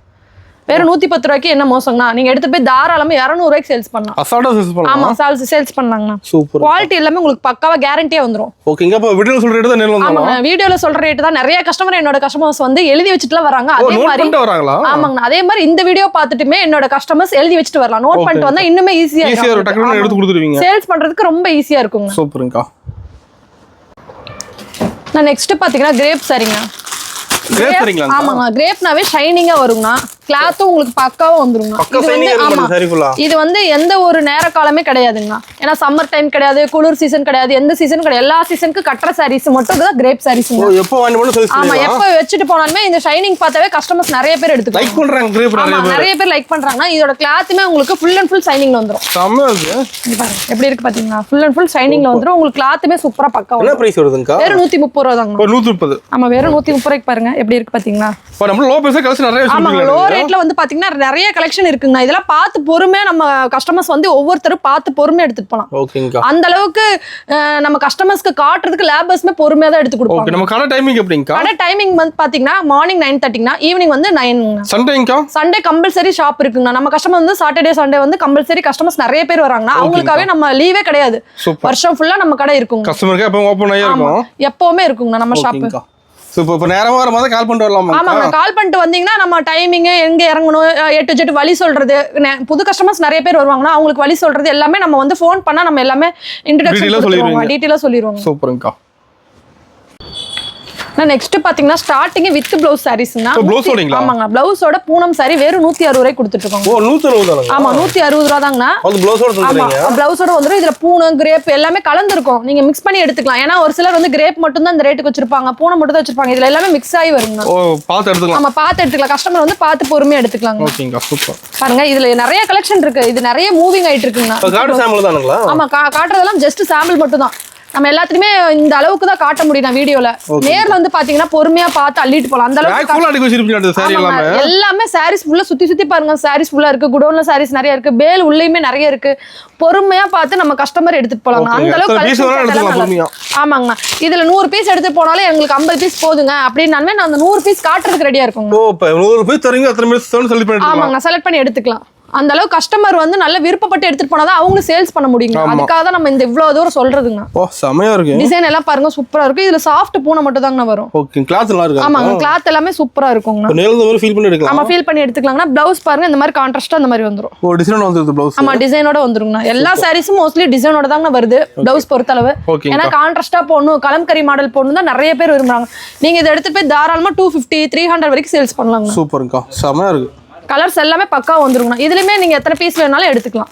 Speaker 1: வெறும் 110 ரூபாய்க்கு என்ன மோசங்கண்ணா. நீங்க எடுத்து போய் தாராளமா 200 ரூபாய்க்கு சேல்ஸ் பண்ணலாம்.
Speaker 2: அசால்ட்டா சேல்ஸ் பண்ணலாம்.
Speaker 1: ஆமா சேல்ஸ் பண்ணலாங்கண்ணா.
Speaker 2: சூப்பர்.
Speaker 1: குவாலிட்டி எல்லாமே உங்களுக்கு பக்காவா கேரண்டியா வந்துரும்.
Speaker 2: ஓகேங்க. அப்ப வீடியோல சொல்ற ரேட் தான் நேர்ல வந்தாங்க.
Speaker 1: ஆமாங்க வீடியோல சொல்ற ரேட் தான். நிறைய கஸ்டமர் என்னோட கஸ்டமர்ஸ் வந்து எழுதி வச்சிட்டுல வராங்க. அதே மாதிரி
Speaker 2: வராங்களா?
Speaker 1: ஆமாங்க அதே மாதிரி இந்த வீடியோ பார்த்துட்டுமே என்னோட கஸ்டமர்ஸ் எழுதி வச்சிட்டு வரலாம். நோட் பண்ணிட்டு வந்தா இன்னுமே ஈஸியா
Speaker 2: இருக்கும். டக்குனு எடுத்து கொடுத்துருவீங்க.
Speaker 1: சேல்ஸ் பண்றதுக்கு ரொம்ப ஈஸியா இருக்குங்க.
Speaker 2: சூப்பர்ங்கா.
Speaker 1: நான் நெக்ஸ்ட் பாத்தீங்கன்னா கிரேப் சாரிங்க.
Speaker 2: கிரேப் சரிங்களா?
Speaker 1: ஆமாங்க கிரேப்னாவே ஷைனிங்கா வருங்க. கிளாத்தும் உங்களுக்கு பக்காவா வந்துருங்க. இது வந்து எந்த ஒரு நேர காலமே கிடையாதுங்க. ஏன்னா சம்மர் டைம் கிடையாது, குளிர் சீசன் கிடையாது, எந்த சீசன் கிடையாது. எல்லா சீசனுக்கு கட்டுற சாரீஸ் மட்டும் தான் கிரேப் சாரீஸ். ஆமா எப்ப வச்சுட்டு போனாலுமே இந்த ஷைனிங் பார்த்தாவே கஸ்டமர்ஸ் நிறைய பேர் எடுத்துக்கிறாங்க. நிறைய பேர் லைக் பண்றாங்க. இதோட கிளாத்துமே உங்களுக்கு ஃபுல் அண்ட் ஃபுல் ஷைனிங்ல வந்துரும். எப்படி இருக்கு பாத்தீங்களா? ஃபுல் அண்ட் ஃபுல் ஷைனிங்ல வந்துரும். உங்களுக்கு கிளாத்துமே சூப்பரா பக்கா.
Speaker 2: என்ன பிரைஸ் வருதுங்க?
Speaker 1: வெறும் 130 ரூபாய் தாங்க.
Speaker 2: 130.
Speaker 1: ஆமா வெறும் 130 ரூபாய்க்கு பாருங்க எப்படி இருக்கு பாத்தீங்களா?
Speaker 2: நம்ம லோ பிரைஸ் கலெக்ஷன் நிறைய
Speaker 1: வச்சிருக்கீங்க. ஆமா லோ ரேட்ல வந்து பாத்தீங்கன்னா நிறைய கலெக்ஷன் இருக்குங்க. இதெல்லாம் பார்த்து பொறுமையா நம்ம கஸ்டமர்ஸ் வந்து ஒவ்வொருத்தரும் பார்த்து பொறுமையா எடுத்துட்டு போலாம்.
Speaker 2: ஓகேங்கா.
Speaker 1: அந்த அளவுக்கு நம்ம கஸ்டமர்ஸ்க்கு காட்டுறதுக்கு லேபர்ஸ்மே பொறுமையா தான் எடுத்து கொடுப்பாங்க.
Speaker 2: ஓகே, நம்ம கடை டைமிங் எப்படிங்கா?
Speaker 1: கடை டைமிங் வந்து பாத்தீங்கன்னா மார்னிங் 9:30னா ஈவினிங் வந்து 9.
Speaker 2: சண்டேங்கா?
Speaker 1: சண்டே கம்பல்சரி ஷாப் இருக்குங்க. நம்ம கஸ்டமர் வந்து சாட்டர்டே சண்டே வந்து கம்பல்சரி கஸ்டமர்ஸ் நிறைய பேர் வராங்கன்னா அவங்களுக்காகவே நம்ம லீவே கிடையாது. வருஷம் ஃபுல்லா நம்ம கடை இருக்குங்க.
Speaker 2: கஸ்டமருக்கு எப்பவும் ஓபன் ஆகி இருக்கும்.
Speaker 1: எப்பவுமே இருக்குங்க நம்ம ஷாப்.
Speaker 2: சூப்பர். இப்போ நேரமா வரும்போது கால் பண்ணிட்டு வரலாமா?
Speaker 1: ஆமாங்க, கால் பண்ணிட்டு வந்தீங்கன்னா நம்ம டைமிங் எங்க இறங்கணும் A to Z வழி சொல்றது, புது கஸ்டமர்ஸ் நிறைய பேர் வருவாங்கன்னா அவங்களுக்கு வழி சொல்றது எல்லாமே நம்ம வந்து ஃபோன் பண்ணா நம்ம எல்லாமே இன்ட்ரோடக்ஷன் டீடைலா சொல்லிடுவோம்.
Speaker 2: சூப்பருங்கா.
Speaker 1: நெக்ஸ்ட் பாத்தீங்கன்னா ஸ்டார்டிங் வித் ப்ளவுஸ் சாரீஸ்னா. ஆமாங்க, ப்ளவுஸோட பூனம் சாரி வெறும் 160 ரூபாய் கொடுத்துட்டு இருக்கோம்.
Speaker 2: ஓ 160 தானங்க?
Speaker 1: ஆமா 160 ரூபாய் தாங்கண்ணா.
Speaker 2: அது ப்ளவுஸோட தந்துறீங்க?
Speaker 1: ஆமா ப்ளவுஸோட வந்துரும். இதுல பூனம் கிரேப் எல்லாமே கலந்து இருக்கும். நீங்க மிக்ஸ் பண்ணி எடுத்துக்கலாம். ஏன்னா ஒரு சிலர் வந்து கிரேப் மட்டும் தான் இந்த ரேட்டுக்கு வச்சிருப்பாங்க, பூனம் மட்டும் தான் வச்சிருப்பாங்க. இதுல எல்லாமே மிக்ஸ் ஆகி வருங்க.
Speaker 2: ஓ பார்த்து எடுத்துக்கலாம்.
Speaker 1: ஆமா பார்த்து எடுத்துக்கலாம். கஸ்டமர் வந்து பார்த்து பொறுமையா எடுத்துக்கலாங்க.
Speaker 2: ஓகேங்க, சூப்பர்.
Speaker 1: பாருங்க இதுல நிறைய கலெக்ஷன் இருக்கு. இது நிறைய மூவிங் ஆயிட்டு இருக்குங்க.
Speaker 2: காட்டு சாம்பிள் தானுங்களா?
Speaker 1: ஆமா காட்டுறதெல்லாம் ஜஸ்ட் சாம்பிள் மட்டும் தான். நம்ம எல்லாத்துலயுமே இந்த அளவுக்கு தான் காட்ட முடியும் வீடியோல. நேர்ல வந்து பாத்தீங்கன்னா பொறுமையா பார்த்து அள்ளிட்டு போலாம். அந்த அளவுக்கு எல்லாமே சாரீஸ் ஃபுல்லா சுத்தி சுத்தி பாருங்க. சாரீஸ் ஃபுல்லா இருக்கு. குடோன்ல சாரீஸ் நிறைய இருக்கு. பேல் உள்ளேயுமே நிறைய இருக்கு. பொறுமையா பார்த்து நம்ம கஸ்டமர் எடுத்துட்டு போலாங்க. அந்த அளவுக்கு. ஆமாங்க, இதுல 100 பீஸ் எடுத்து போனாலும் எங்களுக்கு 50 பீஸ் போதுங்க அப்படின்னாலுமே நான் அந்த 100 பீஸ் காட்டுறதுக்கு ரெடியா இருக்குங்க.
Speaker 2: ஓ 100 பீஸ் தரீங்க, அத்தனை பீஸ் செலக்ட் பண்ணி.
Speaker 1: ஆமாங்க, செலக்ட் பண்ணி எடுத்துக்கலாம். அந்த அளவுக்கு கஸ்டமர் வந்து நல்ல விருப்பப்பட்டு எடுத்துட்டு போனாதான் அவங்களும் சேல்ஸ் பண்ண முடியுங்க. அதுக்காக தான் நம்ம இந்த இவ்வளவு தூரம் சொல்றதுங்க.
Speaker 2: ஓ செமையா இருக்கு.
Speaker 1: டிசைன் எல்லாம் பாருங்க சூப்பரா இருக்கு. இதுல சாஃப்ட் பூனை மட்டும் தாங்க வரும்.
Speaker 2: ஓகே, கிளாத் நல்லா இருக்கு.
Speaker 1: ஆமாங்க, கிளாத் எல்லாமே சூப்பரா இருக்குங்க.
Speaker 2: நேர்ல இந்த மாதிரி ஃபீல் பண்ணி எடுக்கலாம்.
Speaker 1: ஆமா ஃபீல் பண்ணி எடுத்துக்கலாம்னா ப்ளவுஸ் பாருங்க இந்த மாதிரி கான்ட்ராஸ்டா அந்த மாதிரி வந்துரும்.
Speaker 2: ஓ டிசைன் வந்துருது ப்ளவுஸ்.
Speaker 1: ஆமா டிசைனோட வந்துருங்க. எல்லா சாரீஸும் மோஸ்ட்லி டிசைனோட தாங்க வருது ப்ளவுஸ் பொறுத்தளவு. ஏன்னா கான்ட்ராஸ்டா போடணும், கலம்கரி மாடல் போடணும் தான் நிறைய பேர் விரும்புறாங்க. நீங்க இதை எடுத்து போய் தாராளமா 250 300 வரைக்கும் சேல்ஸ் பண்ணலாங்க.
Speaker 2: சூப்பர்ங்கா, செமையா இருக்கு.
Speaker 1: கலர்ஸ் எல்லாமே பக்கா வந்துருங்க. இதுலயுமே நீங்க எத்தனை பீஸ் வேணாலும் எடுத்துக்கலாம்.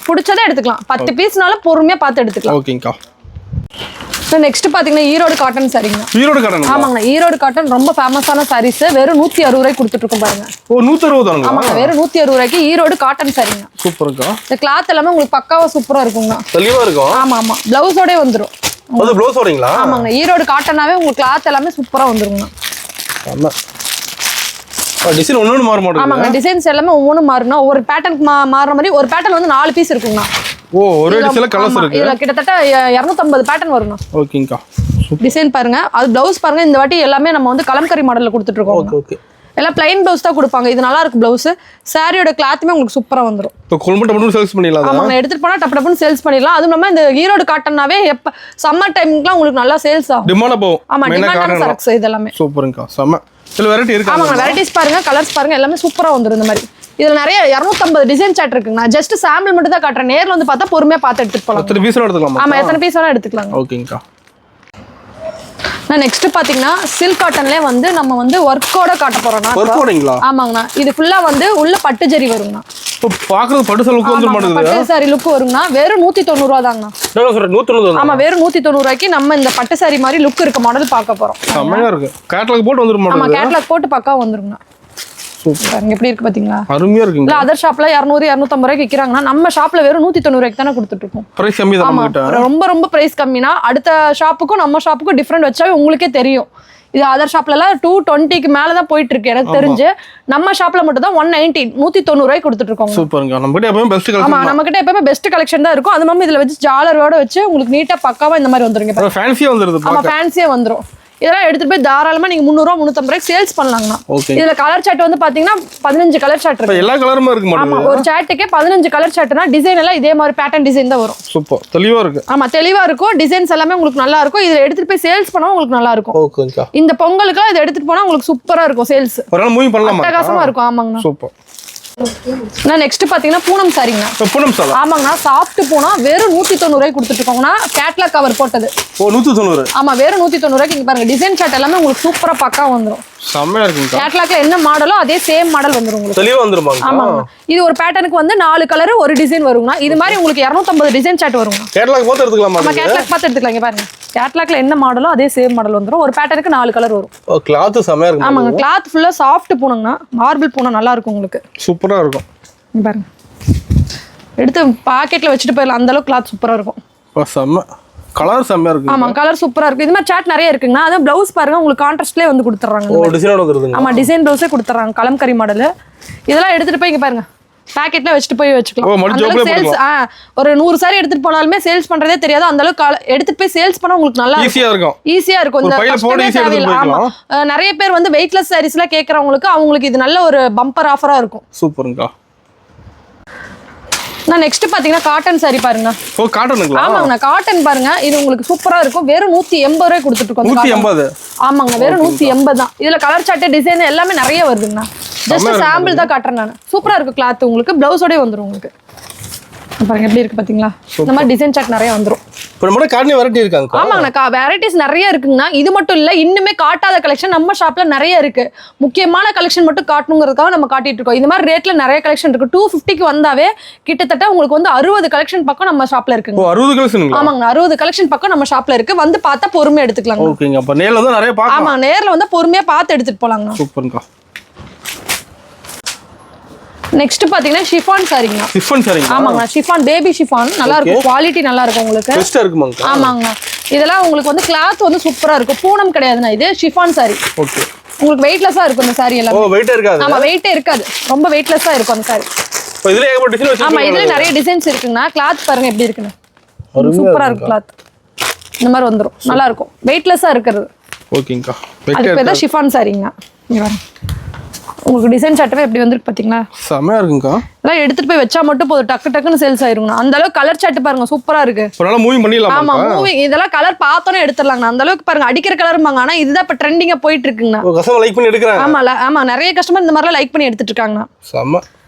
Speaker 1: பிடிச்சதை எடுத்துக்கலாம். 10 பீஸ்னாலும் பொறுமையா பார்த்து எடுத்துக்கலாம்.
Speaker 2: ஓகேங்கா.
Speaker 1: நெக்ஸ்ட் பாத்தீங்கன்னா ஈரோடு காட்டன் சாரீங்க.
Speaker 2: ஈரோடு காட்டன்?
Speaker 1: ஆமாங்க, ஈரோடு காட்டன் ரொம்ப ஃபேமஸான சாரீஸ். வெறும் 160 ரூபாய் கொடுத்துட்டு இருக்கோம் பாருங்க.
Speaker 2: ஓ 160 தானுங்க?
Speaker 1: ஆமாங்க, வெறும் 160 ரூபாய்க்கு ஈரோடு காட்டன் சாரீங்க.
Speaker 2: சூப்பர்ங்கா.
Speaker 1: இந்த கிளாத் எல்லாமே உங்களுக்கு பக்காவா சூப்பரா இருக்குங்க.
Speaker 2: தெளிவா இருக்கும்.
Speaker 1: ஆமா ஆமா, ப்ளவுஸோட வந்துரும்.
Speaker 2: அது ப்ளவுஸோடங்களா?
Speaker 1: ஆமாங்க, ஈரோடு காட்டனாவே உங்களுக்கு கிளாத் எல்லாமே சூப்பரா வந்துருங்க.
Speaker 2: ஆமா, டிசைன் ஒவ்வொரு மாற மாட்டேங்குது.
Speaker 1: ஆமாங்க, டிசைன்ஸ் எல்லாமே ஒவ்வொரு மாறுனா ஒவ்வொரு பேட்டர்னுக்கு மாறுற மாதிரி ஒரு பேட்டர்ன் வந்து 4 பீஸ் இருக்குங்க.
Speaker 2: ஓ ஒரு டிசைன்ல கலர்ஸ் இருக்கு.
Speaker 1: இதுல கிட்டத்தட்ட 250 பேட்டர்ன் வருங்க.
Speaker 2: ஓகேங்கா.
Speaker 1: டிசைன் பாருங்க. அது ப்ளவுஸ் பாருங்க. இந்த வாட்டி எல்லாமே நம்ம வந்து கலம்கரி மாடல்ல கொடுத்துட்டு இருக்கோம்.
Speaker 2: Okay okay.
Speaker 1: எல்லாம் பிளைன் ப்ளவுஸ் தான் கொடுப்பாங்க. இது நல்லா இருக்கு ப்ளவுஸ். சாரியோட கிளாத்துமே உங்களுக்கு சூப்பரா வந்துரும்.
Speaker 2: இப்போ கொல்மட்ட மட்டும் சேல்ஸ் பண்ணிடலாம்.
Speaker 1: ஆமாங்க, எடுத்துட்டு போனா டப் டப்னு சேல்ஸ் பண்ணிடலாம். அதுவும் இல்லாம இந்த ஈரோடு காட்டன்னாவே எப்ப சம்மர் டைம்க்குலாம் உங்களுக்கு நல்லா சேல்ஸ் ஆகும்.
Speaker 2: டிமாண்ட் போகும்.
Speaker 1: ஆமா, டிமாண்டான சாரீஸ் இதெல்லாமே.
Speaker 2: சூப்பருங்கா, செம. இதுல வெரைட்டி இருக்கு.
Speaker 1: ஆமாங்க, வெரைட்டிஸ் பாருங்க, கலர்ஸ் பாருங்க, எல்லாமே சூப்பரா வந்துரும் இந்த மாதிரி. இதுல நிறைய 250 டிசைன் சாட் இருக்குங்க. நான் ஜஸ்ட் சாம்பிள் மட்டும் தான் காட்டுறேன். நேர்ல வந்து பார்த்தா பொறுமையா பார்த்து எடுத்துட்டு போலாம்.
Speaker 2: எத்தனை பீஸ் எடுத்துக்கலாம்?
Speaker 1: ஆமா, எத்தனை பீஸ் வேணா எடுத்துக்கலாம்.
Speaker 2: ஓகேங்கா.
Speaker 1: நான் நெக்ஸ்ட் பாத்தீங்கன்னா சில்க் காட்டன்லயே வந்து நம்ம வந்து ஒர்க்கோட காட்ட போறோம்னா.
Speaker 2: ஒர்க்கோடங்களா?
Speaker 1: ஆமாங்கண்ணா, இது ஃபுல்லா வந்து உள்ள பட்டு ஜரி வருங்கண்ணா.
Speaker 2: இப்போ பாக்குறது பட்டு சாரிக்கு வந்து மாட்டேங்குது.
Speaker 1: பட்டு சாரி லுக் வருங்கண்ணா. வெறும் 190 ரூபாய் தாங்கண்ணா.
Speaker 2: நான் சொல்றேன் 190.
Speaker 1: ஆமா, வெறும் 190 ரூபாய்க்கு நம்ம இந்த பட்டு சாரி மாதிரி லுக் இருக்க மாடல் பார்க்க போறோம்.
Speaker 2: செமையா இருக்கு. கேட்டலாக் போட்டு வந்துரும் மாடல்.
Speaker 1: ஆமா, கேட்டலாக் போட்டு பக்கா வந்துருங்கண்ணா. சூப்பர். எப்படி இருக்கு பாத்தீங்களா?
Speaker 2: அருமையா இருக்குங்க.
Speaker 1: இல்ல அதர் ஷாப்ல 200 250 ரூபாய்க்கு விக்கிறாங்கன்னா நம்ம ஷாப்ல வெறும் 190 ரூபாய்க்கு தானே கொடுத்துட்டு இருக்கோம்.
Speaker 2: பிரைஸ் கம்மி தான் நம்மகிட்ட.
Speaker 1: ரொம்ப ரொம்ப பிரைஸ் கம்மினா அடுத்த ஷாப்புக்கும் நம்ம ஷாப்புக்கும் டிஃபரெண்ட் வச்சாவே உங்களுக்கே தெரியும். இது அதர் ஷாப்ல எல்லாம் 220க்கு மேல தான் போயிட்டு இருக்கு எனக்கு தெரிஞ்சு. நம்ம ஷாப்ல மட்டும் தான் 190 190 ரூபாய்க்கு கொடுத்துட்டு இருக்கோம்.
Speaker 2: சூப்பர்ங்க. நம்ம கிட்ட எப்பவுமே பெஸ்ட் கலெக்ஷன்.
Speaker 1: ஆமா, நம்ம கிட்ட எப்பவுமே பெஸ்ட் கலெக்ஷன் தான் இருக்கும். அது மாதிரி இதுல வச்சு ஜாலரோட வச்சு உங்களுக்கு நீட்டா பக்காவா இந்த மாதிரி வந்துருங்க.
Speaker 2: ஃபேன்சியா வந்துருது.
Speaker 1: ஆமா, ஃபேன்சியா வந்துரும். இதெல்லாம் எடுத்துட்டு போய் தாராளமா நீங்க 300 ரூபாய் 350 ரூபாய்க்கு சேல்ஸ் பண்ணலாங்கண்ணா. இதுல கலர் சார்ட் வந்து பாத்தீங்கன்னா 15 கலர் சார்ட் இருக்கு.
Speaker 2: எல்லா கலருமே இருக்கு மாடல்.
Speaker 1: ஆமா, ஒரு சார்ட்டுக்கே 15 கலர் சார்ட்னா டிசைன் எல்லாம் இதே மாதிரி பேட்டர்ன் டிசைன் தான் வரும்.
Speaker 2: சூப்பர், தெளிவா இருக்கு.
Speaker 1: ஆமா, தெளிவா இருக்கும். டிசைன்ஸ் எல்லாமே உங்களுக்கு நல்லா இருக்கும். இத எடுத்துட்டு போய் சேல்ஸ் பண்ணா உங்களுக்கு நல்லா இருக்கும்.
Speaker 2: ஓகேங்கா.
Speaker 1: இந்த பொங்கலுக்கு இத எடுத்துட்டு போனா உங்களுக்கு சூப்பரா இருக்கும் சேல்ஸ்.
Speaker 2: ஒரு நாள் மூவி பண்ணலாமா?
Speaker 1: அட்டகாசமா இருக்கும். ஆமாங்கண்ணா.
Speaker 2: சூப்பர்.
Speaker 1: நான் நெக்ஸ்ட் பாத்தீங்கன்னா பூனம் சாரிங்க.
Speaker 2: பூனம் சாரி.
Speaker 1: ஆமாங்கண்ணா, சாஃப்ட் பூனா வெறும் 190 ரூபாய்க்கு கொடுத்துட்டு இருக்கோங்கண்ணா. கேட்லாக் கவர் போட்டது.
Speaker 2: ஓ 190. ஆமா,
Speaker 1: வெறும் 190 ரூபாய்க்கு. இங்க பாருங்க டிசைன் சார்ட் எல்லாமே உங்களுக்கு சூப்பரா பக்கா வந்துரும்.
Speaker 2: செமையா இருக்குங்க.
Speaker 1: கேட்லாக்ல என்ன மாடலோ அதே சேம் மாடல் வந்துரும் உங்களுக்கு.
Speaker 2: தெளிவா வந்துருமா?
Speaker 1: ஆமாங்க, இது ஒரு பேட்டர்னுக்கு வந்து 4 கலர் ஒரு டிசைன் வருங்கண்ணா. இது மாதிரி உங்களுக்கு 250 டிசைன் சார்ட் வருங்க.
Speaker 2: கேட்லாக் பார்த்து எடுத்துக்கலாமா?
Speaker 1: ஆமா, கேட்லாக் பார்த்து எடுத்துக்கலாம். இங்க பாருங்க, கேட்லாக்ல என்ன மாடலோ அதே சேம் மாடல் வந்துரும். ஒரு பேட்டர்னுக்கு 4 கலர் வரும்.
Speaker 2: ஓ கிளாத் செமையா இருக்கு.
Speaker 1: ஆமாங்க, கிளாத் ஃபுல்லா சாஃப்ட் பூனங்கண்ணா. மார்பிள் பூனை நல்லா இருக்கும் உங்களுக்கு.
Speaker 2: சூப்பரா இருக்கும்.
Speaker 1: பாருங்க, எடுத்து பாக்கெட்ல வச்சுட்டு போயிடலாம். அந்த அளவுக்கு கிளாத் சூப்பரா இருக்கும்.
Speaker 2: செம்ம. கலர் செம்மையா இருக்கு.
Speaker 1: ஆமா கலர் சூப்பரா இருக்கு. இது மாதிரி சாட் நிறைய இருக்குங்கண்ணா. அதான் பிளவுஸ் பாருங்க உங்களுக்கு கான்ட்ராஸ்ட்லயே வந்து கொடுத்துறாங்க.
Speaker 2: ஓ டிசைனோட வந்துருதுங்க.
Speaker 1: ஆமா டிசைன் பிளவுஸே கொடுத்துறாங்க கலம்கரி மாடல். இதெல்லாம் எடுத்துட்டு போய் இங்க பாருங்க பாக்கெட்ல வச்சுட்டு போய் வச்சுக்கலாம். சேல்ஸ் ஒரு 100 சாரி எடுத்துட்டு போனாலுமே சேல்ஸ் பண்றதே தெரியாது. அந்த அளவுக்கு எடுத்துட்டு போய் சேல்ஸ் பண்ண உங்களுக்கு நல்லா
Speaker 2: ஈஸியா இருக்கும்.
Speaker 1: இந்த கஷ்டமே தேவையில்லை. ஆமா நிறைய பேர் வந்து வெயிட்லெஸ் சாரீஸ் எல்லாம் கேக்குறவங்களுக்கு அவங்களுக்கு இது நல்ல ஒரு பம்பர் ஆஃபரா இருக்கும்.
Speaker 2: சூப்பருங்கக்கா.
Speaker 1: நான் நெக்ஸ்ட் பாத்தீங்கன்னா காட்டன் சாரி பாருங்க.
Speaker 2: ஓ காட்டனுங்களா?
Speaker 1: ஆமாங்க காட்டன் பாருங்க. இது உங்களுக்கு சூப்பரா இருக்கும். வெறும் 180 ரூபாய் கொடுத்துட்டு இருக்கோம்.
Speaker 2: 180?
Speaker 1: ஆமாங்க வெறும் 180 தான். இதுல கலர் சார்ட் டிசைன் எல்லாமே நிறைய வருதுங்கண்ணா. ஜஸ்ட் சாம்பிள் தான் காட்டுறேன் நான். சூப்பரா இருக்கு கிளாத். உங்களுக்கு பிளவுஸோடய வந்துரும். உங்களுக்கு பாருங்க எப்படி இருக்கு பாத்தீங்களா? இந்த மாதிரி டிசைன் சார்ட் நிறைய வந்துரும்.
Speaker 2: இப்போ நம்ம காட்டன் வெரைட்டி இருக்காங்க.
Speaker 1: ஆமாங்கண்ணா வெரைட்டிஸ் நிறைய இருக்குங்கண்ணா. இது மட்டும் இல்ல இன்னுமே காட்டாத கலெக்ஷன் நம்ம ஷாப்ல நிறைய இருக்கு. முக்கியமான கலெக்ஷன் மட்டும் காட்டணுங்கிறதுக்காக நம்ம காட்டிட்டு இருக்கோம். இந்த மாதிரி ரேட்ல நிறைய கலெக்ஷன் இருக்கு. 250க்கு வந்தாவே கிட்டத்தட்ட உங்களுக்கு வந்து 60 கலெக்ஷன் பக்கம் நம்ம ஷாப்ல இருக்குங்க.
Speaker 2: 60 கலெக்ஷன்?
Speaker 1: ஆமாங்க 60 கலெக்ஷன் பக்கம் நம்ம ஷாப்ல இருக்கு. வந்து பார்த்தா பொறுமையா எடுத்துக்கலாம்.
Speaker 2: ஓகேங்க. அப்ப நேர்ல வந்து நிறைய பார்க்கலாம்.
Speaker 1: ஆமா நேர்ல வந்து பொறுமையா பார்த்து எடுத்துட்டு போலாங்க.
Speaker 2: சூப்பர்ங்கா.
Speaker 1: நெக்ஸ்ட் பாத்தீங்கன்னா ஷிஃபான் சாரிங்க.
Speaker 2: ஷிஃபான் சாரிங்க.
Speaker 1: ஆமாங்க ஷிஃபான் பேபி ஷிஃபான் நல்லா இருக்கும். குவாலிட்டி நல்லா இருக்கும் உங்களுக்கு.
Speaker 2: பெஸ்டா இருக்குமாங்க?
Speaker 1: ஆமாங்க இதெல்லாம் உங்களுக்கு வந்து கிளாத் வந்து சூப்பரா இருக்கும். பூனம் கிடையாதுண்ணா இது ஷிஃபான் சாரி.
Speaker 2: ஓகே.
Speaker 1: உங்களுக்கு வெயிட்லெஸ்ஸா இருக்கும் இந்த சாரி எல்லாம்.
Speaker 2: ஓ வெயிட்டே இருக்காது?
Speaker 1: ஆமா வெயிட்டே இருக்காது. ரொம்ப வெயிட்லெஸ்ஸா இருக்கும் அந்த சாரி.
Speaker 2: இப்போ இதுல ஏகப்பட்ட டிசைன் வச்சிருக்கீங்க. ஆமா
Speaker 1: இதுல நிறைய டிசைன்ஸ் இருக்குங்கண்ணா. கிளாத் பாருங்க எப்படி இருக்குன்னு. சூப்பரா இருக்கும் கிளாத். இந்த மாதிரி வந்துரும். நல்லா இருக்கும். வெயிட்லெஸ்ஸா இருக்குது.
Speaker 2: ஓகேங்கா.
Speaker 1: அதுக்கு பேர் தான் ஷிஃபான் சாரிங்க. இங்க பாருங்க. உங்களுக்கு டிசைன் சார்ட்டவே எப்படி வந்திருக்கு பாத்தீங்களா?
Speaker 2: செமையா இருக்குங்கா.
Speaker 1: எல்லாம் எடுத்துட்டு போய் வச்சா மட்டும் போதும் டக்கு டக்குன்னு சேல்ஸ் ஆயிருங்க. அந்த அளவுக்கு கலர் சார்ட் பாருங்க சூப்பரா இருக்கு.
Speaker 2: நல்லா மூவிங் பண்ணிடலாம்.
Speaker 1: ஆமா மூவிங் இதெல்லாம் கலர் பார்த்தோனே எடுத்துறலாங்க. அந்த அளவுக்கு பாருங்க அடிக்கிற கலர்பாங்க. ஆனா இதுதான் இப்ப ட்ரெண்டிங்கா போயிட்டு இருக்குங்க.
Speaker 2: கஸ்டமர் லைக் பண்ணி எடுக்கறாங்க.
Speaker 1: ஆமா ஆமா நிறைய கஸ்டமர் இந்த மாதிரி லைக் பண்ணி எடுத்துட்டு இருக்காங்க.
Speaker 2: செம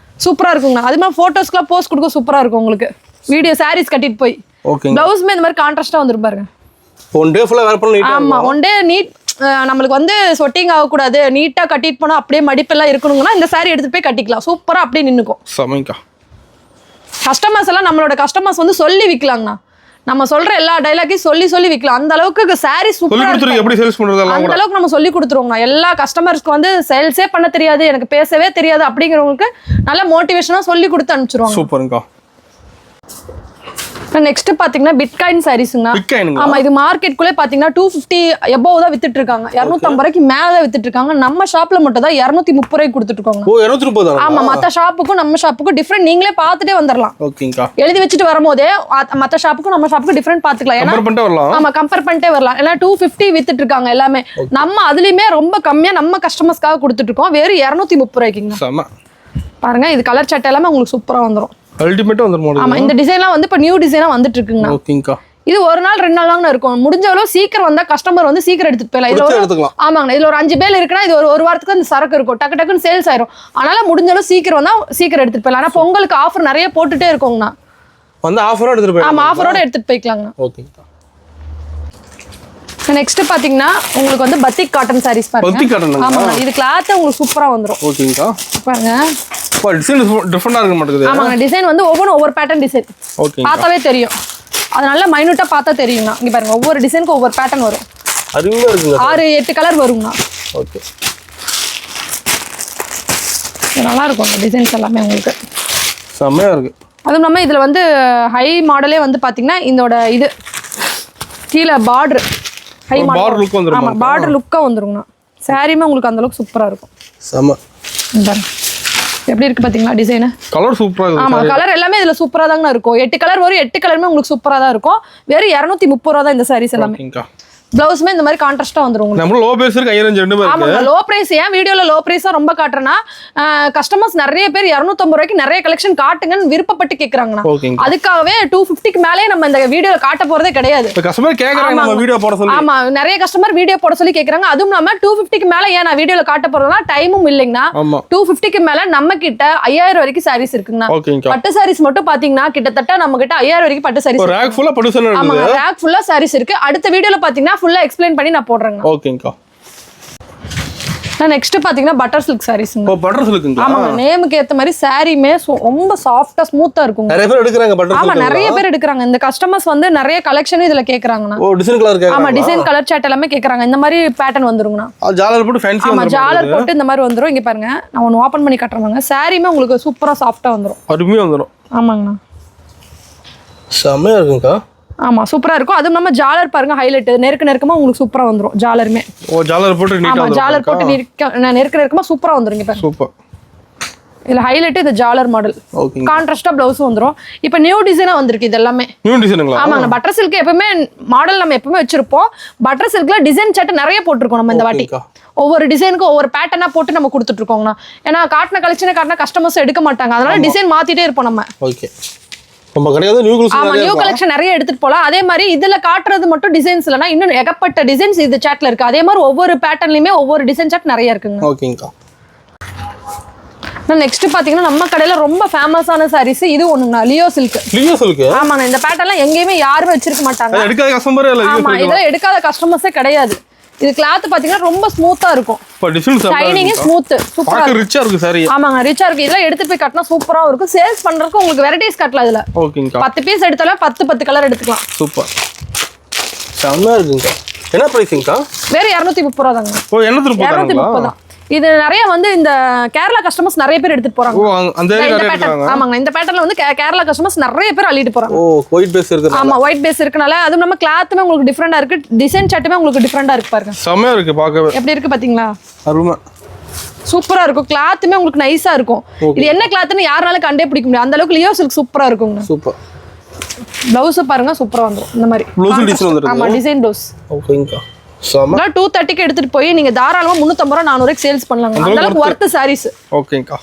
Speaker 1: சூப்பரா இருக்குங்க. அது மாதிரி போட்டோஸ்க்குலாம் போஸ்ட் கொடுக்க சூப்பரா இருக்கும் உங்களுக்கு. வீடியோ சாரீஸ் கட்டிட்டு போய்
Speaker 2: ஓகேங்க.
Speaker 1: பிளவுஸ்மே இந்த மாதிரி கான்ட்ராஸ்டா வந்துரும் பாருங்க.
Speaker 2: ஒன் டே ஃபுல்லா வேர் பண்ண நீட்டா.
Speaker 1: ஆமா ஒன் டே நீட் நம்மளுக்கு வந்து சொட்டிங் ஆகக்கூடாது. நீட்டா கட்டிட்டு போனா அப்படியே மடிப்பெல்லாம் இருக்கணுங்கன்னா இந்த சாரி எடுத்துட்டு போய் கட்டிக்கலாம். சூப்பரா அப்படியே நின்னுக்கும்.
Speaker 2: செமைங்கா.
Speaker 1: கஸ்டமர்ஸ் எல்லாம் நம்மளோட கஸ்டமர்ஸ் வந்து சொல்லி விக்கலாங்கண்ணா. நம்ம சொல்ற எல்லா டைலாக்கையும் சொல்லி விக்கலாம். அந்த அளவுக்கு சாரி சூப்பரா இருக்கு.
Speaker 2: எப்படி சேல்ஸ் பண்றதெல்லாம்
Speaker 1: அந்த அளவுக்கு நம்ம சொல்லி கொடுத்துருவோங்க. எல்லா கஸ்டமர்ஸ்க்கு வந்து சேல்ஸே பண்ண தெரியாது எனக்கு பேசவே தெரியாது அப்படிங்கிறவங்களுக்கு நல்ல மோட்டிவேஷனா சொல்லி கொடுத்து அனுப்பிச்சிருவாங்க.
Speaker 2: சூப்பருங்கா.
Speaker 1: நெக்ஸ்ட் பாத்தீங்கன்னா பிட்காயின் சாரீஸ்ங்க. ஆமா இது மார்க்கெட்குள்ளே பாத்தீங்கன்னா 250 எபோவ் தான் வித்துட்டு இருக்காங்க. 250 ரூபாய்க்கு மேல தான் வித்துட்டு இருக்காங்க. நம்ம ஷாப்ல மட்டும் தான் 230 ரூபாய்க்கு கொடுத்துட்டு இருக்காங்க.
Speaker 2: ஓ 230.
Speaker 1: ஆமா மத்த ஷாப்புக்கும் நம்ம ஷாப்புக்கும் டிஃபரெண்ட் நீங்களே பார்த்துட்டே வந்துடலாம்.
Speaker 2: ஓகேங்கா.
Speaker 1: எழுதி வச்சுட்டு வரும்போதே மத்த ஷாப்புக்கும் நம்ம ஷாப்புக்கும் டிஃபரெண்ட் பாத்துக்கலாம். ஏன்னா கம்பேர் பண்ணிட்டே வரலாம். ஏன்னா 250 வித்துட்டு இருக்காங்க எல்லாமே. நம்ம அதுலயுமே ரொம்ப கம்மியா நம்ம கஸ்டமர்ஸ்க்காக கொடுத்துட்டு இருக்கோம். வெறும் 230 ரூபாய்க்குங்க. பாருங்க இது கலர் சட்டை எல்லாமே உங்களுக்கு சூப்பரா வந்துரும்.
Speaker 2: அல்டிமேட்டா வந்துரும்.
Speaker 1: ஆமா இந்த டிசைன்லாம் வந்து இப்ப நியூ டிசைனா வந்துட்டு இருக்குங்க.
Speaker 2: ஓகேங்கா.
Speaker 1: இது ஒரு நாள் 2 நாள் தான் இருக்கும். முடிஞ்ச அளவு சீக்கிரம் வந்தா கஸ்டமர் வந்து சீக்கிரம் எடுத்துட்டு போயிடலாம். ஆமாங்க இதுல ஒரு 5 பேர் இருக்குன்னா இது ஒரு வாரத்துக்கு அந்த சரக்கு இருக்கும். டக்கு டக்குன்னு சேல்ஸ் ஆயிரும். அதனால முடிஞ்ச அளவு சீக்கிரம் வந்தா சீக்கிரம் எடுத்துட்டு போயிடலாம். ஆனா பொங்கலுக்கு ஆஃபர் நிறைய போட்டுட்டே இருக்கோங்கண்ணா.
Speaker 2: வந்து ஆஃபரோட எடுத்துட்டு போயிடலாம்.
Speaker 1: ஆமா ஆஃபரோட எடுத்துட்டு போய்க்கலாங்க.
Speaker 2: ஓகேங்கா.
Speaker 1: நெக்ஸ்ட் பாத்தீங்கன்னா உங்களுக்கு வந்து பத்திக் காட்டன் சாரீஸ் பாருங்க.
Speaker 2: பத்திக் காட்டன்.
Speaker 1: ஆமாங்க இது கிளாத் உங்களுக்கு சூப்பரா வந்துரும்.
Speaker 2: ஓகேங்கா.
Speaker 1: பாருங்க
Speaker 2: டிசைன் டிஃபரெண்டா இருக்க மாட்டேங்குது.
Speaker 1: ஆமாங்க டிசைன் வந்து ஒவ்வொரு பேட்டர்ன் டிசைன்.
Speaker 2: ஓகே
Speaker 1: பார்த்தாவே தெரியும். அது நல்லா மைனூட்டா பார்த்தா தெரியுங்க. இங்க பாருங்க ஒவ்வொரு டிசைனுக்கு ஒவ்வொரு பேட்டர்ன் வரும்.
Speaker 2: அருமையா இருக்குங்க.
Speaker 1: 6-8 கலர் வருங்க.
Speaker 2: ஓகே
Speaker 1: நல்லா இருக்கும் இந்த டிசைன்ஸ் எல்லாமே உங்களுக்கு.
Speaker 2: செமையா இருக்கு.
Speaker 1: அதுவும் நம்ம இதுல வந்து ஹை மாடலே வந்து பாத்தீங்கன்னா இதோட இது கீழ பார்டர் ஹை மாடல்
Speaker 2: லுக் வந்துரும்.
Speaker 1: ஆமா பார்டர் லுக்கா வந்துருங்க. சாரியுமே உங்களுக்கு அந்த அளவுக்கு சூப்பரா இருக்கும்.
Speaker 2: செம.
Speaker 1: எப்படி இருக்கு பாத்தீங்களா டிசைன்?
Speaker 2: கலர் சூப்பரா இருக்கு.
Speaker 1: ஆமா கலர் எல்லாமே இதுல சூப்பரா தாங்க இருக்கும். 8 கலர் வரும். 8 கலருமே உங்களுக்கு சூப்பரா தான் இருக்கும். வெறும் 230 ரூபாய் தான் இந்த சாரீஸ் எல்லாமே. பிளவுஸ்மே இந்த மாதிரி கான்ட்ராஸ்டா வந்துரும்.
Speaker 2: நம்ம லோ பிரைஸ் இருக்கு, ஹை ரேஞ்ச் ரெண்டு பேர் இருக்கு.
Speaker 1: ஆமா லோ பிரைஸ் ஏன் வீடியோல லோ பிரைஸா ரொம்ப காட்றேன்னா கஸ்டமர்ஸ் நிறைய பேர் 250 ரூபாய்க்கு நிறைய கலெக்ஷன் காட்டுங்கன்னு விருப்பப்பட்டு கேக்குறாங்கனா. அதுக்காகவே 250 க்கு மேலே நம்ம இந்த வீடியோல காட்ட போறதே கிடையாது.
Speaker 2: இப்ப கஸ்டமர் கேக்குறாங்க நம்ம வீடியோ போட சொல்லி.
Speaker 1: ஆமா நிறைய கஸ்டமர் வீடியோ போட சொல்லி கேக்குறாங்க. அதுவும் இல்லாம 250 க்கு மேலே ஏன் நான் வீடியோல காட்ட போறேன்னா டைமும் இல்லைங்கனா. 250 க்கு மேல நம்ம கிட்ட 5000 வரைக்கும் சாரீஸ் இருக்குங்க. பட்டு சாரீஸ் மட்டும் பாத்தீங்கன்னா கிட்டத்தட்ட நம்ம கிட்ட 5000 வரைக்கும் பட்டு சாரீஸ்
Speaker 2: இருக்கு. ரேக் ஃபுல்லா பட்டு சாரீஸ் இருக்கு.
Speaker 1: ஆமா ரேக் ஃபுல்லா சாரீஸ் இருக்கு. அடுத்த வீடியோல பாத்தீங்கன்னா ஃபுல்லா எக்ஸ்பிளைன் பண்ணி போடுறேங்க.
Speaker 2: ஓகேங்கா.
Speaker 1: நெக்ஸ்ட் பாத்தீங்கன்னா பட்டர் சில்க் சாரீஸ்ங்க.
Speaker 2: ஓ பட்டர் சில்க்ங்களா?
Speaker 1: ஆமா நேமுக்கு ஏத்த மாதிரி சாரீமே ரொம்ப சாஃப்ட்டா ஸ்மூத்தா இருக்கும்.
Speaker 2: நிறைய பேர் எடுக்கறாங்க பட்டர் சில்க்.
Speaker 1: ஆமா நிறைய பேர் எடுக்கறாங்க. இந்த கஸ்டமர்ஸ் வந்து நிறைய கலெக்ஷன் இதுல கேக்குறாங்கனா.
Speaker 2: ஓ டிசைன் கலர் கேக்குறாங்க.
Speaker 1: ஆமா டிசைன் கலர் சார்ட் எல்லாமே கேக்குறாங்க. இந்த மாதிரி பேட்டர்ன் வந்துருங்கனா.
Speaker 2: ஜாலர் போட்டு ஃபேன்சி வந்துரும்.
Speaker 1: ஆமா ஜாலர் போட்டு இந்த மாதிரி வந்துரும். இங்க பாருங்க நான் ஒன்னு ஓபன் பண்ணி காட்றேங்க. சாரீமே உங்களுக்கு சூப்பரா சாஃப்ட்டா வந்துரும்.
Speaker 2: அருமையா வந்துரும்.
Speaker 1: ஆமாங்கண்ணா.
Speaker 2: செமையா இருக்குங்கா.
Speaker 1: ஆமா சூப்பரா இருக்கும். அதுவும் நம்ம ஜாலர் பாருங்க ஹைலைட் நெருக்கமா உங்களுக்கு சூப்பரா வந்துரும் ஜாலருமே.
Speaker 2: ஓ ஜாலர் போட்டு நீட்டா
Speaker 1: ஆமா ஜாலர் போட்டு நெருக்கமா சூப்பரா வந்துருங்க பாருங்க.
Speaker 2: சூப்பர்.
Speaker 1: இதுல ஹைலைட் இந்த ஜாலர் மாடல்.
Speaker 2: ஓகே.
Speaker 1: கான்ட்ராஸ்டா ப்ளவுஸ் வந்துரும். இப்போ நியூ டிசைனா வந்திருக்கு இது எல்லாமே.
Speaker 2: நியூ டிசைனுங்களா?
Speaker 1: ஆமாங்க. பட்டர் சில்க் எப்பவுமே மாடல் நம்ம எப்பவுமே வச்சிருப்போம். பட்டர் சில்க்ல டிசைன் சார்ட் நிறைய போட்டுருக்கோம் நம்ம இந்த வாட்டி. ஒவ்வொரு டிசைனுக்கு ஒவ்வொரு பேட்டர்னா போட்டு நம்ம கொடுத்துட்டு இருக்கோங்கண்ணா. ஏன்னா காட்டின கலெக்ஷனை காட்டின கஸ்டமர்ஸ் எடுக்க மாட்டாங்க. அதனால டிசைன் மாத்திட்டே இருப்போம் நம்ம.
Speaker 2: ஓகே. நம்ம கிடையாது நியூ கலெக்ஷன்.
Speaker 1: ஆமா நியூ கலெக்ஷன் நிறைய எடுத்துட்டு போலாம். அதே மாதிரி இதுல காட்டுறது மட்டும் டிசைன்ஸ் இல்லனா இன்னும் ஏகப்பட்ட டிசைன்ஸ் இந்த சாட்ல இருக்கு. அதே மாதிரி ஒவ்வொரு பேட்டர்ன்லயுமே ஒவ்வொரு டிசைன் சார்ட் நிறைய இருக்குங்க.
Speaker 2: ஓகேங்கா.
Speaker 1: நெக்ஸ்ட் பாத்தீங்கன்னா நம்ம கடையில ரொம்ப ஃபேமஸான சாரீஸ் இது ஒண்ணுங்க லியோ சில்க்.
Speaker 2: Leo silk.
Speaker 1: ஆமாங்க. இந்த பேட்டர்ன்லாம் எங்கேயுமே யாருமே வச்சிருக்க மாட்டாங்க.
Speaker 2: எடுக்காத கஸ்டமரே இல்ல.
Speaker 1: ஆமா இதெல்லாம் எடுக்காத கஸ்டமர்ஸே கிடையாது. இது கிளாத் பாத்தீங்கன்னா ரொம்ப ஸ்மூத்தா இருக்கும். ஷைனிங் ஸ்மூத் சூப்பரா
Speaker 2: இருக்கு. ரிச்சா இருக்கு சாரி.
Speaker 1: ஆமாங்க ரிச்சா இருக்கு. இதெல்லாம் எடுத்து போய் கட்டினா சூப்பரா இருக்கும். சேல்ஸ் பண்றதுக்கு உங்களுக்கு வெரைட்டிஸ் கட்டலாம் இதுல.
Speaker 2: ஓகேங்கா.
Speaker 1: 10 பீஸ் எடுத்தாலும் 10 கலர் எடுத்துக்கலாம்.
Speaker 2: சூப்பர். செம்மயா இருக்குங்கா. என்ன பிரைஸிங்கா?
Speaker 1: வேற 230 ரூபாய் தாங்க.
Speaker 2: ஓ 230
Speaker 1: தான். இது நிறைய வந்து இந்த கேரளா கஸ்டமர்ஸ் நிறைய பேர் எடுத்துட்டு போறாங்க.
Speaker 2: ஓ அந்த ஏரியா நிறைய எடுக்கறாங்க.
Speaker 1: ஆமாங்க. இந்த பேட்டர்ன்ல வந்து கேரளா கஸ்டமர்ஸ் நிறைய பேர் அள்ளிட்டு போறாங்க.
Speaker 2: ஓ ஒயிட் பேஸ் இருக்குனால.
Speaker 1: ஆமா ஒயிட் பேஸ் இருக்கனால அதுவும் நம்ம கிளாத்துமே உங்களுக்கு டிஃபரெண்டா இருக்கு. டிசைன் சார்ட்டுமே உங்களுக்கு டிஃபரெண்டா இருக்கு பாருங்க.
Speaker 2: செமையா இருக்கு பார்க்கவே.
Speaker 1: எப்படி இருக்கு பாத்தீங்களா?
Speaker 2: அருமை.
Speaker 1: சூப்பரா இருக்கும். கிளாத்துமே உங்களுக்கு நைஸா இருக்கும். இது என்ன கிளாத்னு யாராலும் கண்டே பிடிக்க முடியாது. அந்த அளவுக்கு லியோ சில்க் சூப்பரா இருக்குங்க.
Speaker 2: சூப்பர்.
Speaker 1: ப்ளவுஸ் பாருங்க சூப்பரா வந்துரும் இந்த மாதிரி.
Speaker 2: ப்ளவுஸ் டிசைன் வந்துருக்கு.
Speaker 1: ஆமா டிசைன் ப்ளவுஸ்.
Speaker 2: ஓகேங்கா. சம
Speaker 1: 230க்கு எடுத்துட்டு போய் நீங்க தாராளமா 350 ரூபாய் 400 ரூபாய்க்கு சேல்ஸ் பண்ணலாங்க. அந்த அளவுக்கு வர்த் சாரீஸ்.
Speaker 2: ஓகேங்கா.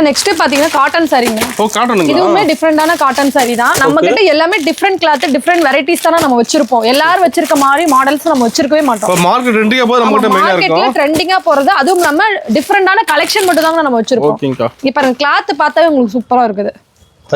Speaker 1: நெக்ஸ்ட் பாத்தீங்கன்னா காட்டன் சாரீங்க.
Speaker 2: ஓ காட்டனுங்க.
Speaker 1: இதுவுமே டிஃபரெண்டான காட்டன் சாரி தான். நம்ம கிட்ட எல்லாமே டிஃபரெண்ட் கிளாத் டிஃபரெண்ட் வெரைட்டிஸ் தான் நம்ம வச்சிருப்போம். எல்லாரும் வச்சிருக்க மாதிரி மாடல்ஸ் நம்ம வச்சிருக்கவே மாட்டோம்.
Speaker 2: இப்போ மார்க்கெட் ட்ரெண்டிங்கா போறது நம்ம கிட்ட மெயினா இருக்கும்.
Speaker 1: மார்க்கெட்ல ட்ரெண்டிங்கா போறது அதுவும் நம்ம டிஃபரெண்டான கலெக்ஷன் மட்டும் தான் நம்ம வச்சிருப்போம்.
Speaker 2: ஓகேங்கா.
Speaker 1: இப்போ பாருங்க கிளாத் பார்த்தாவே உங்களுக்கு சூப்பரா இருக்குது.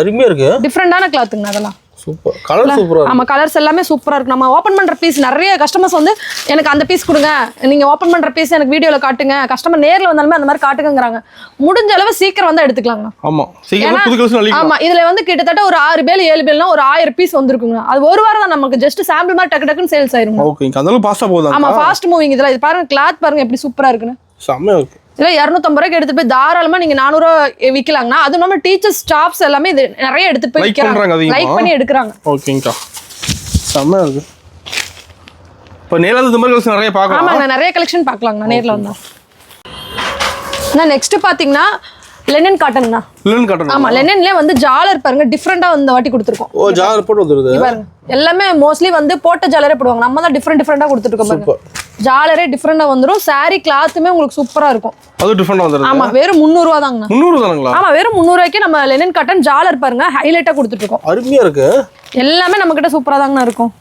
Speaker 2: அருமையா இருக்கு.
Speaker 1: டிஃபரெண்டான கிளாத்துங்க அதெல்லாம்.
Speaker 2: சூப்பர். கலர் சூப்பரா இருக்கு.
Speaker 1: ஆமா கலர்ஸ் எல்லாமே சூப்பரா இருக்கு. நம்ம ஓபன் பண்ற பீஸ் நிறைய கஸ்டமர்ஸ் வந்து எனக்கு அந்த பீஸ் கொடுங்க, நீங்க ஓபன் பண்ற பீஸ் எனக்கு வீடியோல காட்டுங்க, கஸ்டமர் நேர்ல வந்தாலுமே அந்த மாதிரி காட்டுங்கங்கறாங்க. முடிஞ்ச அளவு சீக்கிரம் வந்து எடுத்துக்கலாங்க.
Speaker 2: ஆமா சீக்கிரம் புது கலெக்ஷன் அழிக்கலாம்.
Speaker 1: ஆமா இதுல வந்து கிட்டத்தட்ட ஒரு 6 பேல் 7 பேல்னா ஒரு 1000 பீஸ் வந்திருக்குங்க. அது ஒரு வாரம் தான் நமக்கு ஜஸ்ட் சாம்பிள் மாதிரி டக்கு டக்குன்னு சேல்ஸ் ஆயிருங்க.
Speaker 2: ஓகே அதனால ஃபாஸ்டா போகுது.
Speaker 1: ஆமா ஃபாஸ்ட் மூவிங். இதுல இது பாருங்க கிளாத் பாருங்க எப்படி சூப்பரா இருக்குன்னு.
Speaker 2: செமையா இருக்கு.
Speaker 1: இல்ல 250 ரூபாய்க்கு எடுத்துட்டு போய் தாராளமா நீங்க 400 ரூபாய் விக்கலாங்கனா. அது நம்ம டீச்சர்ஸ் ஸ்டாஃப்ஸ் எல்லாமே இது நிறைய எடுத்துட்டு போய் விக்கறாங்க. லைக் பண்ணி எடுக்கறாங்க.
Speaker 2: ஓகேங்கா. செமையா இருக்கு. இப்போ நேர்ல இந்த மாதிரி கலெக்ஷன் நிறைய பார்க்கலாம்.
Speaker 1: ஆமா நான் நிறைய கலெக்ஷன் பார்க்கலாங்க நேர்ல வந்தா. நான் நெக்ஸ்ட் பாத்தீங்கன்னா லெனன் காட்டன்னா.
Speaker 2: Linen cotton.
Speaker 1: ஆமா லெனன்லயே வந்து ஜாலர் பாருங்க டிஃபரெண்டா இந்த வாட்டி கொடுத்திருக்கோம்.
Speaker 2: ஓ ஜாலர் போட்டு வந்துருது.
Speaker 1: பாருங்க எல்லாமே மோஸ்ட்லி வந்து போட்ட ஜாலரே போடுவாங்க. நம்ம தான் டிஃபரெண்டா கொடுத்துட்டு இருக்கோம் பாருங்க. ஜாலரே டிஃபரெண்டா வந்துரும். saree கிளாத்துமே உங்களுக்கு சூப்பரா இருக்கும்.
Speaker 2: அது டிஃபரெண்டா வந்துருது.
Speaker 1: ஆமா வெறும் 300 ரூபாய் தாங்க.
Speaker 2: 300 தானங்களா?
Speaker 1: ஆமா வெறும் 300 ரூபாய்க்கு நம்ம லெனன் காட்டன் ஜாலர் பாருங்க ஹைலைட்டா கொடுத்துட்டு இருக்கோம்.
Speaker 2: அருமையா இருக்கு.
Speaker 1: எல்லாமே நம்ம கிட்ட சூப்பரா தாங்க இருக்கும்.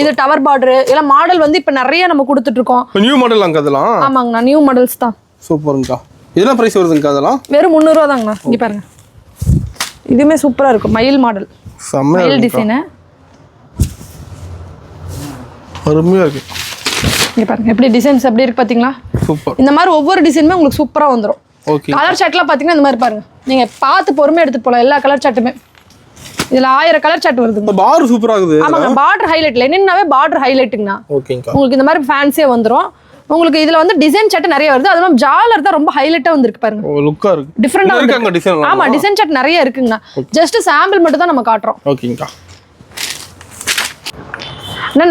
Speaker 1: இது டவர் பார்டர் இல்ல மாடல் வந்து இப்ப நிறைய நம்ம கொடுத்துட்டு இருக்கோம்.
Speaker 2: நியூ மாடல் அங்க அதெல்லாம்.
Speaker 1: ஆமாங்க நியூ மாடல்ஸ் தான்.
Speaker 2: சூப்பர்ங்கா. இதெல்லாம் பிரைஸ் வருதுங்க அதெல்லாம்?
Speaker 1: வெறும் 300 ரூபாய் தாங்க. இங்க பாருங்க. இதுமே சூப்பரா இருக்கும். மயில் மாடல்.
Speaker 2: செம்ம
Speaker 1: மயில் டிசைன்.
Speaker 2: அருமையா இருக்கு.
Speaker 1: இங்க பாருங்க எப்படி டிசைன்ஸ் எப்படி இருக்கு பாத்தீங்களா?
Speaker 2: சூப்பர்.
Speaker 1: இந்த மாதிரி ஒவ்வொரு டிசைனுமே உங்களுக்கு சூப்பரா வந்துரும்.
Speaker 2: ஓகே.
Speaker 1: கலர் சார்ட்லாம் பாத்தீங்கன்னா இந்த மாதிரி பாருங்க. நீங்க பார்த்து பொறுமையா எடுத்துட்டு போலாம் எல்லா கலர் சார்ட்டுமே. இதுல 1000 கலர் சார்ட் வருதுங்க.
Speaker 2: பார்டர் சூப்பரா இருக்குது.
Speaker 1: ஆமாங்க பார்டர் ஹைலைட் லெனின்னாவே பார்டர் ஹைலைட்டுங்கண்ணா.
Speaker 2: ஓகேங்கா.
Speaker 1: உங்களுக்கு இந்த மாதிரி ஃபேன்சியா வந்துரும். உங்களுக்கு இதுல வந்து டிசைன் சார்ட் நிறைய வருது. அதுவும் ஜாலர் தான் ரொம்ப ஹைலைட்டா வந்திருக்கு பாருங்க.
Speaker 2: ஓ லுக்கா இருக்கு.
Speaker 1: டிஃபரெண்டா
Speaker 2: இருக்காங்க டிசைன்.
Speaker 1: ஆமா டிசைன் சார்ட் நிறைய இருக்குங்கண்ணா. ஜஸ்ட் சாம்பிள் மட்டும் தான் நம்ம காட்டுறோம்.
Speaker 2: ஓகேங்கா.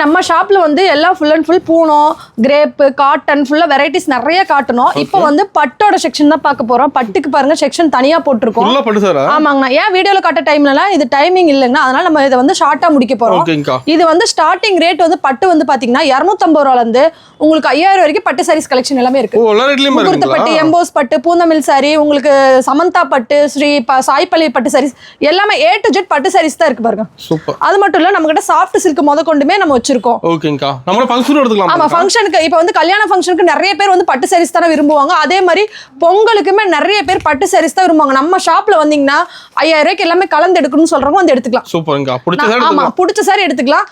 Speaker 1: நம்ம ஷாப்ல வந்து எல்லாம் ஃபுல் அண்ட் ஃபுல் பூனோ கிரேப் காட்டன் ஃபுல்லா வெரைட்டிஸ் நிறைய காட்டணும். இப்போ வந்து பட்டோட செக்ஷன் தான் பார்க்க போறோம். பட்டுக்கு பாருங்க செக்ஷன் தனியா போட்டுருக்கோம்.
Speaker 2: ஃபுல்லா பட்டு சாரா? ஆமாங்கண்ணா.
Speaker 1: ஏன் வீடியோல காட்ட டைம்லலாம் இது டைமிங் இல்லைங்க. அதனால நம்ம இதை வந்து ஷார்ட்டா முடிக்க போறோம்.
Speaker 2: ஓகேங்கா.
Speaker 1: இது வந்து ஸ்டார்டிங் ரேட் வந்து பட்டு வந்து பாத்தீங்கன்னா 250 ரூபாயில இருந்து உங்களுக்கு 5000 வரைக்கும் பட்டு சாரீஸ் கலெக்ஷன் எல்லாமே இருக்கு.
Speaker 2: ஓ எல்லா ரேட்லயும்
Speaker 1: முகூர்த்த பட்டு எம்போஸ் பட்டு பூந்தமிழ் சாரி உங்களுக்கு சமந்தா பட்டு ஸ்ரீ சாய்பள்ளி பட்டு சாரீஸ் எல்லாமே A to Z பட்டு சாரீஸ் தான் இருக்கு பாருங்க.
Speaker 2: சூப்பர்.
Speaker 1: அது மட்டும் இல்ல நம்ம கிட்ட சாஃப்ட் சில்க் முத கொண்டுமே நம்ம வச்சிருக்கோம்.
Speaker 2: ஓகேங்கா. நம்ம ஃபங்க்ஷன் எடுத்துக்கலாம்.
Speaker 1: ஆமா ஃபங்க்ஷனுக்கு இப்போ வந்து கல்யாண ஃபங்க்ஷனுக்கு நிறைய பேர் வந்து பட்டு சாரீஸ் தான விரும்புவாங்க. அதே மாதிரி பொங்கலுக்குமே நிறைய பேர் பட்டு சாரீஸ் தான் விரும்புவாங்க. நம்ம ஷாப்ல வந்தீங்கன்னா 5000 ரூபாய்க்கு எல்லாமே கலந்து எடுக்கணும்னு சொல்றவங்க வந்து எடுத்துக்கலாம்.
Speaker 2: சூப்பர்ங்கா. பிடிச்ச சாரி.
Speaker 1: ஆமா பிடிச்ச சாரி எடுத்துக்கலாம்.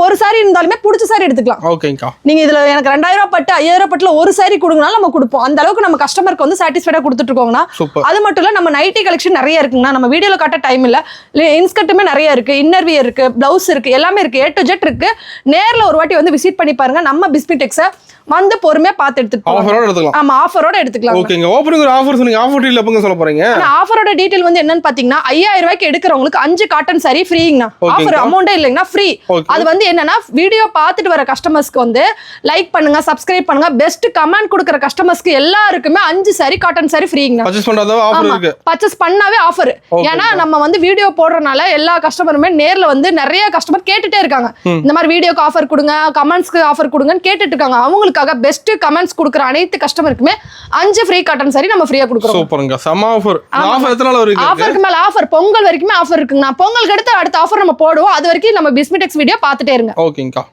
Speaker 1: ஒரு சாரி இருந்தாலுமே பிடிச்ச சாரி எடுத்துக்கலாம்.
Speaker 2: ஓகேங்கா.
Speaker 1: நீங்க இதுல எனக்கு 2000 ரூபாய் பட்டு 5000 ரூபாய் பட்டுல ஒரு சாரி கொடுங்கனாலும் நம்ம கொடுப்போம். அந்த அளவுக்கு நம்ம கஸ்டமருக்கு வந்து சாட்டிஸ்ஃபைடா கொடுத்துட்டு இருக்கோங்கண்ணா. அது மட்டும் இல்ல நம்ம நைட்டி கலெக்ஷன் நிறைய இருக்குங்கண்ணா. நம்ம வீடியோல காட்ட டைம் இல்ல. இன்ஸ்கர்ட்டுமே நிறைய இருக்கு, இன்னர் வியர் இருக்கு, பிளவுஸ் இருக்கு, எல்லாமே இருக்கு. A to Z இருக்கு. நேர்ல ஒரு வாட்டி வந்து விசிட் பண்ணி பாருங்க. நம்ம பிஸ்மிடெக்ஸ வந்து பொறுமையா பார்த்து எடுத்துட்டு போகலாம்.
Speaker 2: ஆஃபரோட எடுத்துக்கலாம்.
Speaker 1: ஆமா, ஆஃபரோட எடுத்துக்கலாம்.
Speaker 2: ஓகேங்க. ஓப்பனிங் ஒரு ஆஃபர் சொன்னீங்க. ஆஃபர் டீல் எப்பங்க சொல்ல போறீங்க?
Speaker 1: ஆஃபரோட டீடைல் வந்து என்னன்னு பாத்தீங்கன்னா 5000 ரூபாய்க்கு எடுக்கிறவங்களுக்கு 5 காட்டன் saree ஃப்ரீங்கண்ணா. ஆஃபர் அமௌண்டே இல்லைங்கண்ணா, ஃப்ரீ. அது வந்து என்னன்னா வீடியோ பார்த்துட்டு வர கஸ்டமர்ஸ்க்கு வந்து லைக் பண்ணுங்க, சப்ஸ்கிரைப் பண்ணுங்க, பெஸ்ட் கமெண்ட் கொடுக்குற கஸ்டமர்ஸ்க்கு எல்லாருக்குமே 5 saree காட்டன் saree ஃப்ரீங்கண்ணா.
Speaker 2: பர்ச்சேஸ் பண்றதா ஆஃபர் இருக்கு.
Speaker 1: பர்ச்சேஸ் பண்ணாவே ஆஃபர். ஏன்னா நம்ம வந்து வீடியோ போடுறனால எல்லா கஸ்டமருமே நேர்ல வந்து நிறைய கஸ்டமர் கேட்டுட்டே இருக்காங்க. இந்த மாதிரி வீடியோக்கு ஆஃபர் கொடுங்க, கமெண்ட்ஸ்க்கு ஆஃபர் கொடுங்கன்னு கேட்டுட்டு இருக்காங்க. அவங்களுக்காக பெஸ்ட் கமெண்ட்ஸ் கொடுக்குற அனைத்து கஸ்டமருக்குமே 5 ஃப்ரீ காட்டன் saree நம்ம ஃப்ரீயா கொடுக்குறோம்.
Speaker 2: சூப்பருங்க. செம ஆஃபர். ஆஃபர் எத்தனை நாள் வரைக்கும்?
Speaker 1: ஆஃபருக்கு மேல ஆஃபர், பொங்கல் வரைக்குமே ஆஃபர் இருக்குங்கண்ணா. பொங்கலுக்கு அடுத்து அடுத்த ஆஃபர் நம்ம போடுவோம். அது வரைக்கும் நம்ம பிஸ்மிடெக்ஸ் வீடியோ பார்த்துட்டே இருங்க.
Speaker 2: ஓகேங்கக்கா.